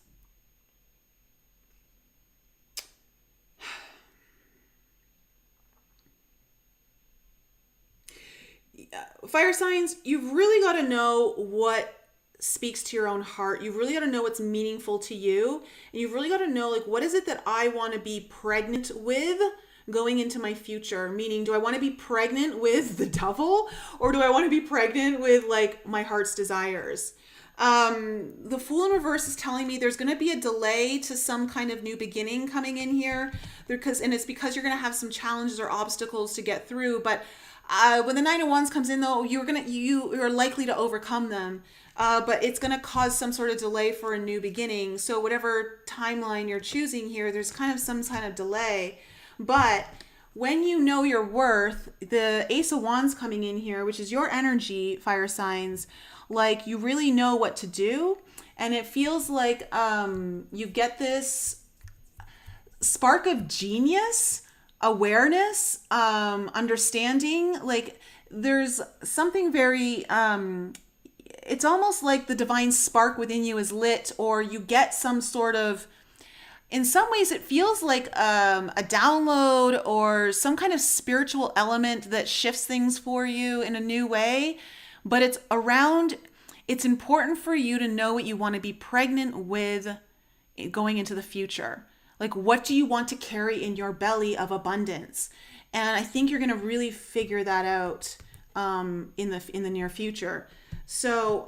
Fire signs, you've really got to know what speaks to your own heart. You've really got to know what's meaningful to you. And you've really got to know, like, what is it that I want to be pregnant with going into my future? Meaning, do I want to be pregnant with the devil, or do I want to be pregnant with like my heart's desires? The Fool in reverse is telling me there's going to be a delay to some kind of new beginning coming in here, and it's because you're going to have some challenges or obstacles to get through. But when the Nine of Wands comes in, though, you're likely to overcome them. But it's going to cause some sort of delay for a new beginning. So whatever timeline you're choosing here, there's kind of some kind of delay. But when you know your worth, the Ace of Wands coming in here, which is your energy, fire signs, like you really know what to do. And it feels like you get this spark of genius, awareness, understanding. Like there's something very... it's almost like the divine spark within you is lit, or you get some sort of, in some ways it feels like a download or some kind of spiritual element that shifts things for you in a new way. But it's important for you to know what you want to be pregnant with going into the future. Like, what do you want to carry in your belly of abundance? And I think you're going to really figure that out in the near future. So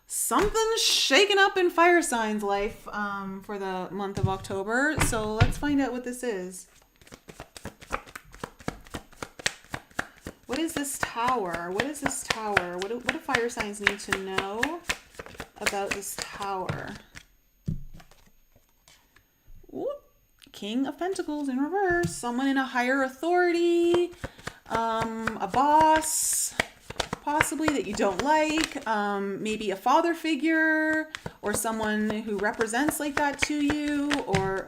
something's shaking up in fire signs life for the month of October. So let's find out what this is. What is this tower? What is this tower? What do fire signs need to know about this tower? Ooh, King of Pentacles in reverse. Someone in a higher authority. A boss, possibly, that you don't like. Maybe a father figure, or someone who represents like that to you, or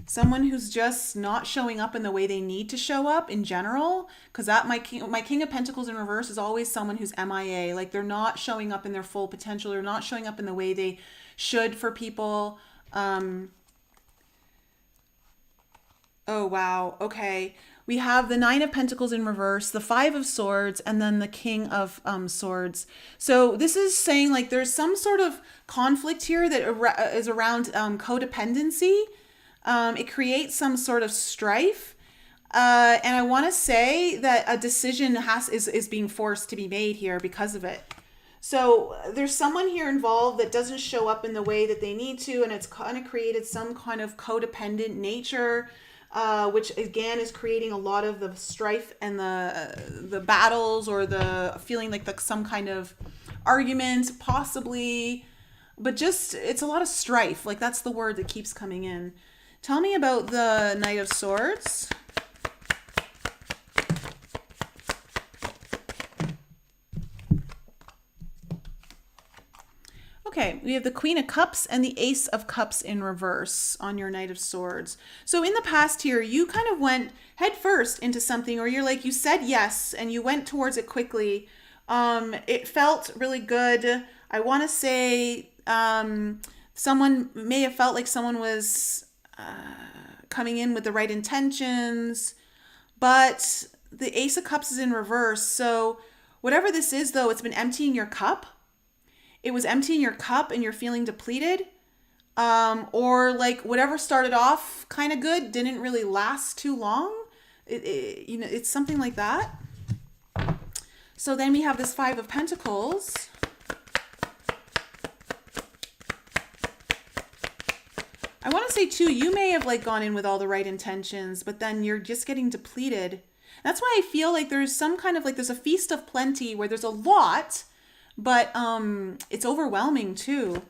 someone who's just not showing up in the way they need to show up in general. Because that my King of Pentacles in reverse is always someone who's MIA. Like they're not showing up in their full potential. They're not showing up in the way they should for people. Oh, wow. Okay. We have the Nine of Pentacles in reverse, the Five of Swords, and then the King of Swords. So this is saying like there's some sort of conflict here that is around codependency. It creates some sort of strife. And I want to say that a decision is being forced to be made here because of it. So there's someone here involved that doesn't show up in the way that they need to, and it's kind of created some kind of codependent nature. Which again is creating a lot of the strife and the battles, or the feeling like some kind of argument, possibly, but just it's a lot of strife. Like that's the word that keeps coming in. Tell me about the Knight of Swords. Okay, we have the Queen of Cups and the Ace of Cups in reverse on your Knight of Swords. So in the past here, you kind of went head first into something, or you said yes and you went towards it quickly. It felt really good. I want to say someone may have felt like someone was coming in with the right intentions, but the Ace of Cups is in reverse. So whatever this is, though, it's been emptying your cup. it was emptying your cup and you're feeling depleted. Or like whatever started off kind of good didn't really last too long. It's something like that. So then we have this Five of Pentacles. I want to say too, you may have like gone in with all the right intentions, but then you're just getting depleted. That's why I feel like there's some kind of like, there's a feast of plenty where there's a lot, but it's overwhelming too.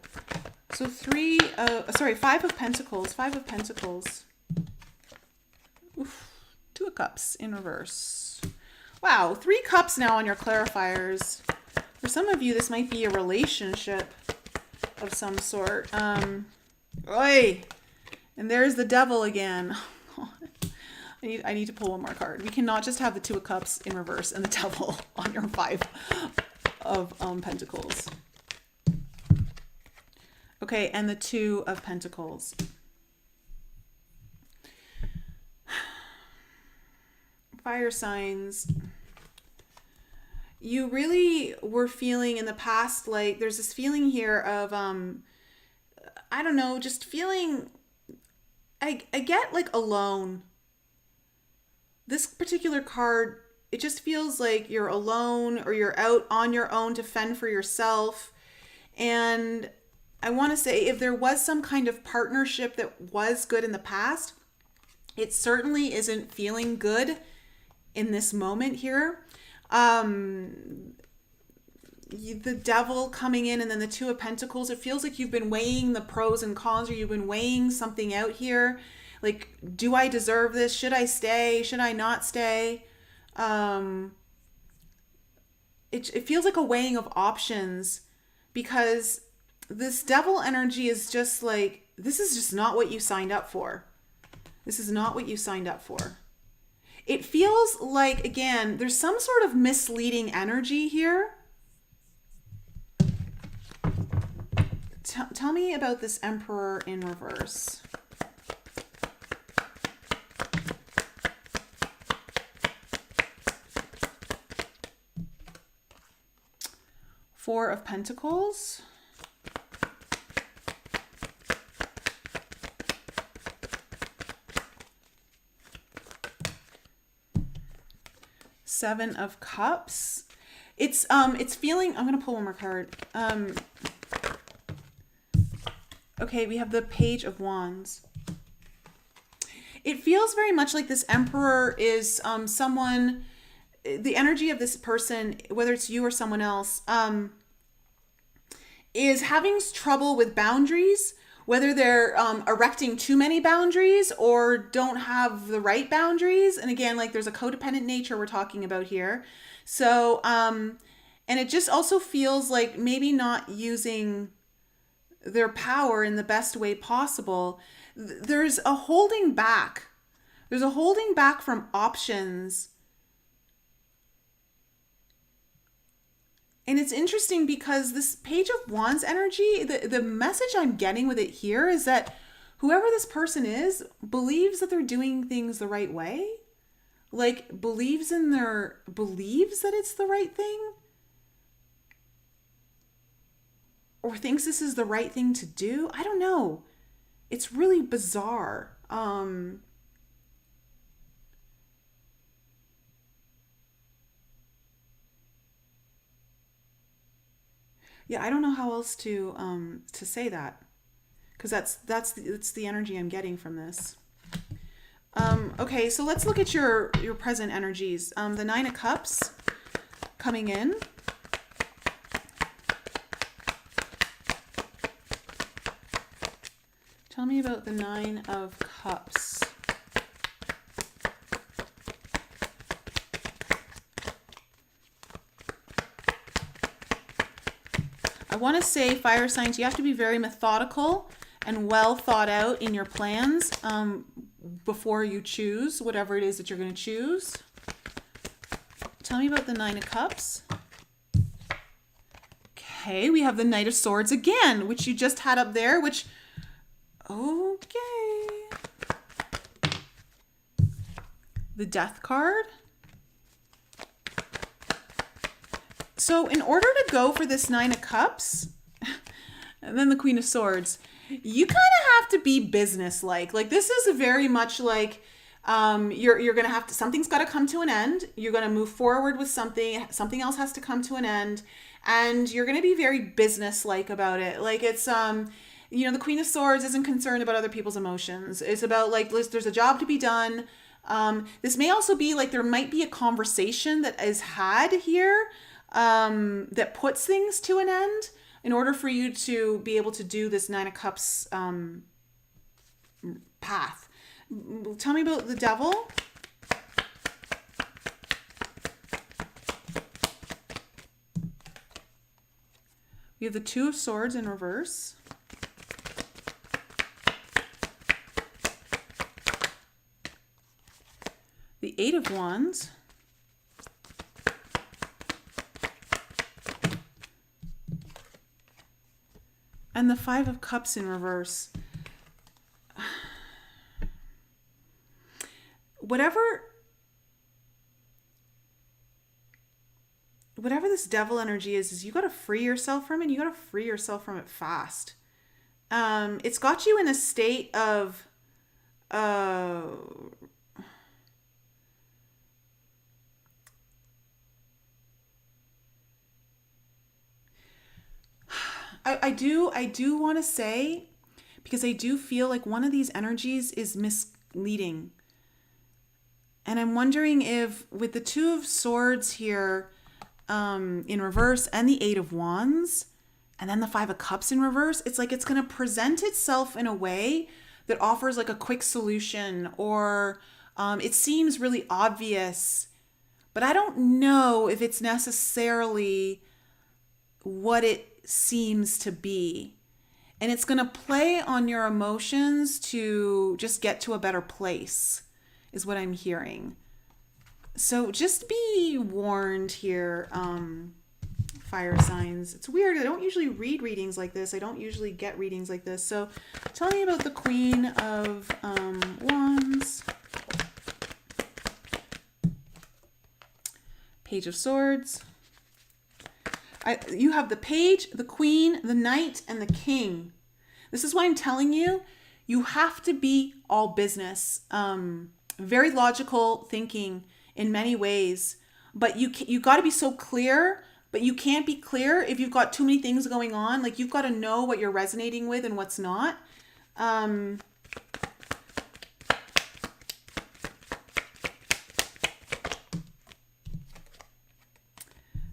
So Five of Pentacles, Five of Pentacles. Oof, Two of Cups in reverse. Wow, 3 cups now on your clarifiers. For some of you, this might be a relationship of some sort. Oi! And there's the Devil again. I need to pull one more card. We cannot just have the Two of Cups in reverse and the Devil on your Five of Pentacles. Okay, and the Two of Pentacles. Fire signs. You really were feeling in the past, like there's this feeling here of, I don't know, just feeling, I get like alone. This particular card, it just feels like you're alone or you're out on your own to fend for yourself. And I want to say if there was some kind of partnership that was good in the past, it certainly isn't feeling good in this moment here. The Devil coming in and then the Two of Pentacles, it feels like you've been weighing the pros and cons, or you've been weighing something out here. Like, do I deserve this? Should I stay? Should I not stay? It feels like a weighing of options, because this Devil energy is just like, this is just not what you signed up for. This is not what you signed up for. It feels like, again, there's some sort of misleading energy here. Tell me about this Emperor in reverse. Four of Pentacles. Seven of Cups. It's feeling, I'm going to pull one more card. Okay, we have the Page of Wands. It feels very much like this Emperor is someone, the energy of this person, whether it's you or someone else, is having trouble with boundaries, whether they're erecting too many boundaries or don't have the right boundaries. And again, like there's a codependent nature we're talking about here. So, and it just also feels like maybe not using their power in the best way possible. There's a holding back. There's a holding back from options. And it's interesting because this Page of Wands energy, the message I'm getting with it here is that whoever this person is believes that they're doing things the right way. Like believes that it's the right thing. Or thinks this is the right thing to do. I don't know. It's really bizarre. Yeah, I don't know how else to say that, because that's the energy I'm getting from this. Okay, so let's look at your present energies. The Nine of Cups coming in. Tell me about the Nine of Cups. I want to say, fire signs, you have to be very methodical and well thought out in your plans before you choose whatever it is that you're going to choose. Tell me about the Nine of Cups. Okay, we have the Knight of Swords again, which you just had up there, which... Okay. The Death card. So in order to go for this Nine of Cups, And then the Queen of Swords. You kind of have to be business-like. Like, this is very much like you're going to have to, something's got to come to an end. You're going to move forward with something. Something else has to come to an end. And you're going to be very business-like about it. Like, it's, the Queen of Swords isn't concerned about other people's emotions. It's about, like, there's a job to be done. This may also be like there might be a conversation that is had here that puts things to an end in order for you to be able to do this Nine of Cups path. Tell me about the Devil. We have the Two of Swords in reverse. The Eight of Wands. And the Five of Cups in reverse. Whatever this devil energy is you got to free yourself from it. You got to free yourself from it fast. It's got you in a state of I do want to say, because I do feel like one of these energies is misleading. And I'm wondering if with the Two of Swords here in reverse and the Eight of Wands and then the Five of Cups in reverse, it's like it's going to present itself in a way that offers like a quick solution, or it seems really obvious, but I don't know if it's necessarily what it seems to be. And it's going to play on your emotions to just get to a better place, is what I'm hearing. So just be warned here, fire signs. It's weird. I don't usually read readings like this. I don't usually get readings like this. So tell me about the Queen of Wands. Page of Swords. You have the Page, the Queen, the Knight, and the King. This is why I'm telling you, you have to be all business. Very logical thinking in many ways, but you got to be so clear, but you can't be clear if you've got too many things going on. Like, you've got to know what you're resonating with and what's not.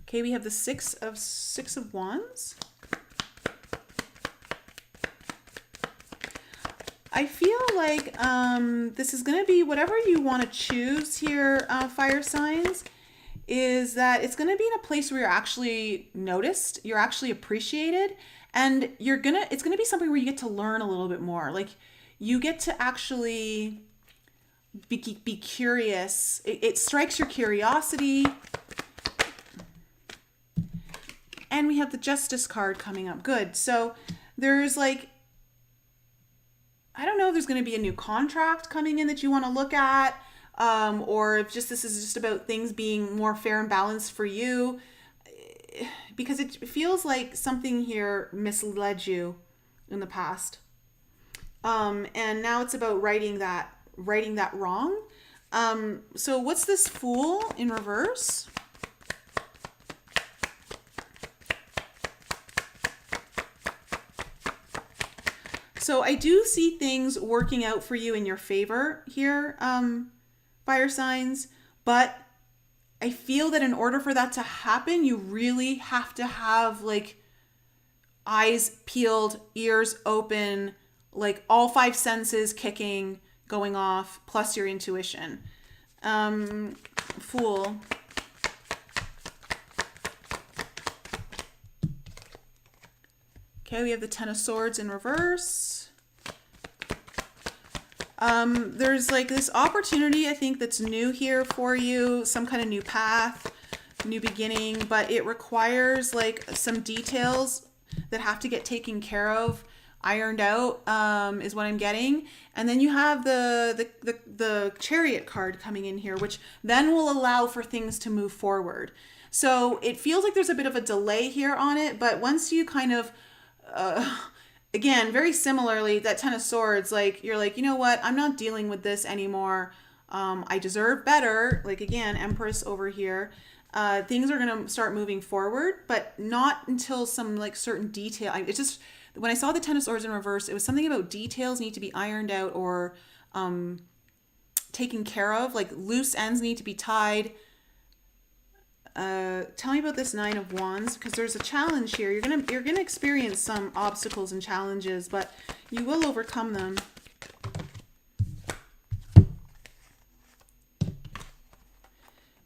Okay, we have the Six of Wands. I feel like this is going to be whatever you want to choose here, fire signs, is that it's going to be in a place where you're actually noticed, you're actually appreciated, and it's going to be something where you get to learn a little bit more. Like, you get to actually be curious. It strikes your curiosity. And we have the Justice card coming up. Good. So there's like, I don't know if there's going to be a new contract coming in that you want to look at, or if this is just about things being more fair and balanced for you, because it feels like something here misled you in the past. And now it's about righting that wrong. So what's this Fool in reverse? So I do see things working out for you in your favor here, fire signs, but I feel that in order for that to happen, you really have to have like eyes peeled, ears open, like all five senses kicking, going off, plus your intuition. Fool. Okay, we have the Ten of Swords in reverse. There's like this opportunity, I think, that's new here for you, some kind of new path, new beginning, but it requires like some details that have to get taken care of, ironed out, is what I'm getting. And then you have the Chariot card coming in here, which then will allow for things to move forward. So it feels like there's a bit of a delay here on it, but once you kind of again, very similarly, that Ten of Swords, like you're like, you know what? I'm not dealing with this anymore. I deserve better. Like again, Empress over here. Things are going to start moving forward, but not until some like certain detail. It's just when I saw the Ten of Swords in reverse, it was something about details need to be ironed out or taken care of. Like loose ends need to be tied. Tell me about this Nine of Wands, because there's a challenge here. You're gonna experience some obstacles and challenges, but you will overcome them.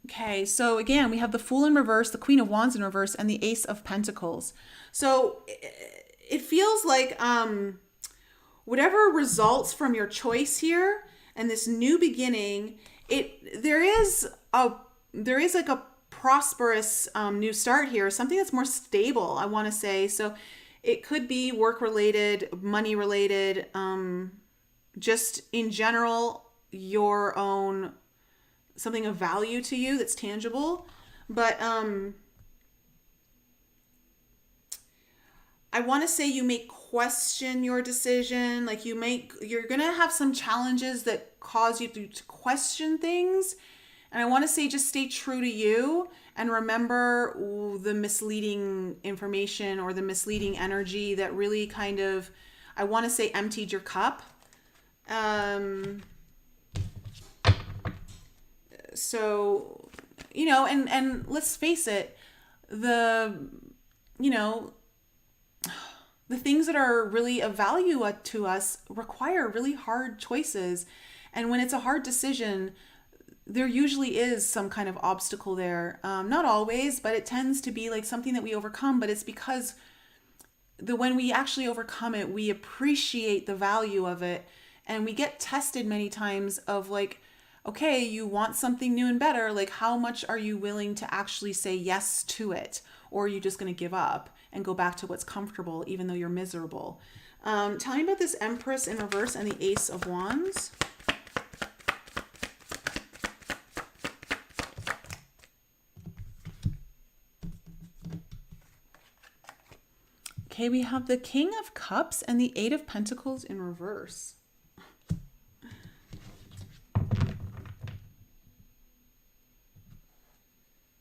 Okay, so again, we have the Fool in reverse, the Queen of Wands in reverse, and the Ace of Pentacles. So it feels like whatever results from your choice here and this new beginning, there is like a prosperous new start here, something that's more stable, I want to say. So it could be work related, money related, just in general, your own something of value to you that's tangible. But I want to say you may question your decision. Like you're going to have some challenges that cause you to question things. And I want to say just stay true to you and remember the misleading information or the misleading energy that really kind of, I want to say, emptied your cup. So, you know, and let's face it, the things that are really of value to us require really hard choices. And when it's a hard decision, there usually is some kind of obstacle there. Not always, but it tends to be like something that we overcome. But it's because when we actually overcome it, we appreciate the value of it. And we get tested many times of like, okay, you want something new and better. Like, how much are you willing to actually say yes to it? Or are you just going to give up and go back to what's comfortable, even though you're miserable? Tell me about this Empress in reverse and the Ace of Wands. Okay, we have the King of Cups and the Eight of Pentacles in reverse.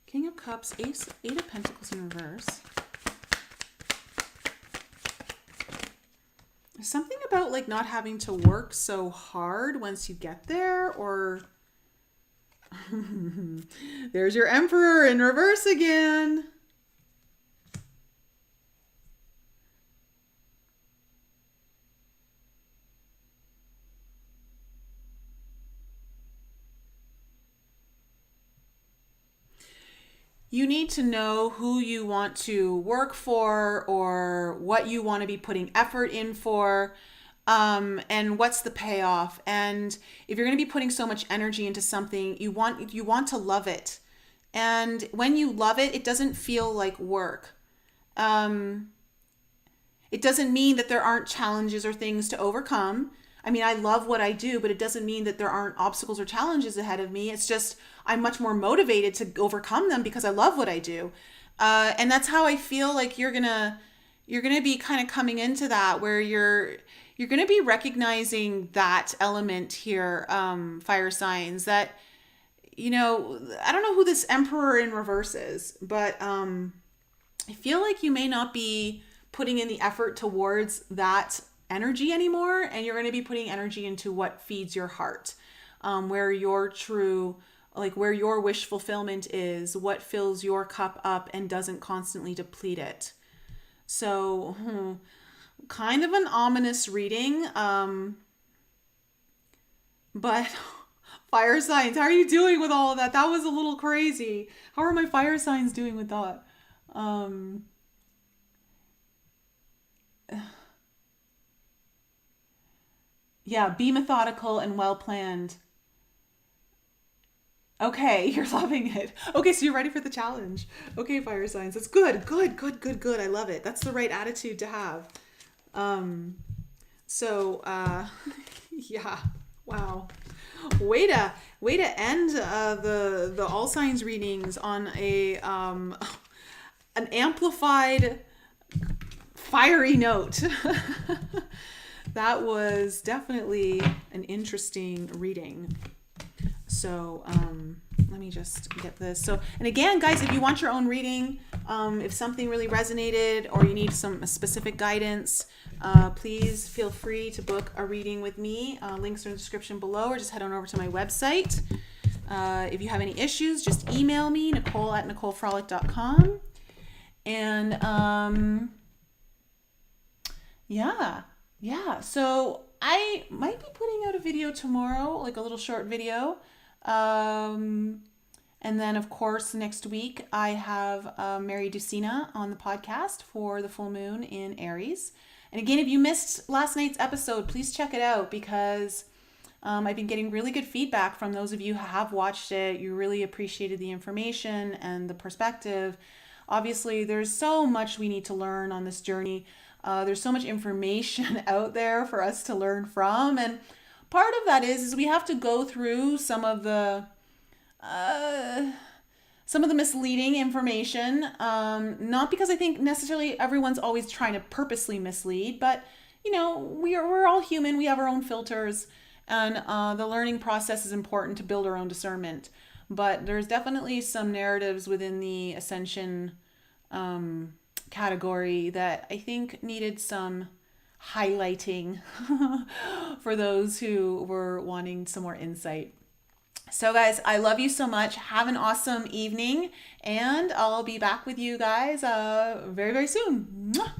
King of Cups, Eight of Pentacles in reverse. There's something about like not having to work so hard once you get there, or there's your Emperor in reverse again. You need to know who you want to work for or what you want to be putting effort in for, and what's the payoff. And if you're going to be putting so much energy into something, you want to love it. And when you love it, it doesn't feel like work. It doesn't mean that there aren't challenges or things to overcome. I mean, I love what I do, but it doesn't mean that there aren't obstacles or challenges ahead of me. It's just I'm much more motivated to overcome them because I love what I do. And that's how I feel like you're gonna be kind of coming into that, where you're gonna be recognizing that element here, fire signs, that, you know, I don't know who this Emperor in reverse is, but I feel like you may not be putting in the effort towards that energy anymore, and you're going to be putting energy into what feeds your heart, where your true, like where your wish fulfillment is, what fills your cup up and doesn't constantly deplete it. So kind of an ominous reading, but fire signs, how are you doing with all of that? That was a little crazy. How are my fire signs doing with that? Yeah, be methodical and well planned. Okay, you're loving it. Okay, so you're ready for the challenge. Okay, fire signs. That's good. Good. I love it. That's the right attitude to have. Yeah. Wow. Way to end the all signs readings on a an amplified fiery note. That was definitely an interesting reading. So let me just get this. So, and again, guys, if you want your own reading, if something really resonated or you need some specific guidance, please feel free to book a reading with me. Links are in the description below, or just head on over to my website. If you have any issues, just email me, Nicole@NicoleFrolic.com. And yeah. So I might be putting out a video tomorrow, like a little short video. And then, of course, next week I have Mary Ducina on the podcast for the full moon in Aries. And again, if you missed last night's episode, please check it out, because I've been getting really good feedback from those of you who have watched it. You really appreciated the information and the perspective. Obviously, there's so much we need to learn on this journey. There's so much information out there for us to learn from. And part of that is we have to go through some of the misleading information. Not because I think necessarily everyone's always trying to purposely mislead, but we're all human. We have our own filters, and the learning process is important to build our own discernment. But there's definitely some narratives within the ascension category that I think needed some highlighting for those who were wanting some more insight. So guys, I love you so much. Have an awesome evening, and I'll be back with you guys very, very soon. Mwah!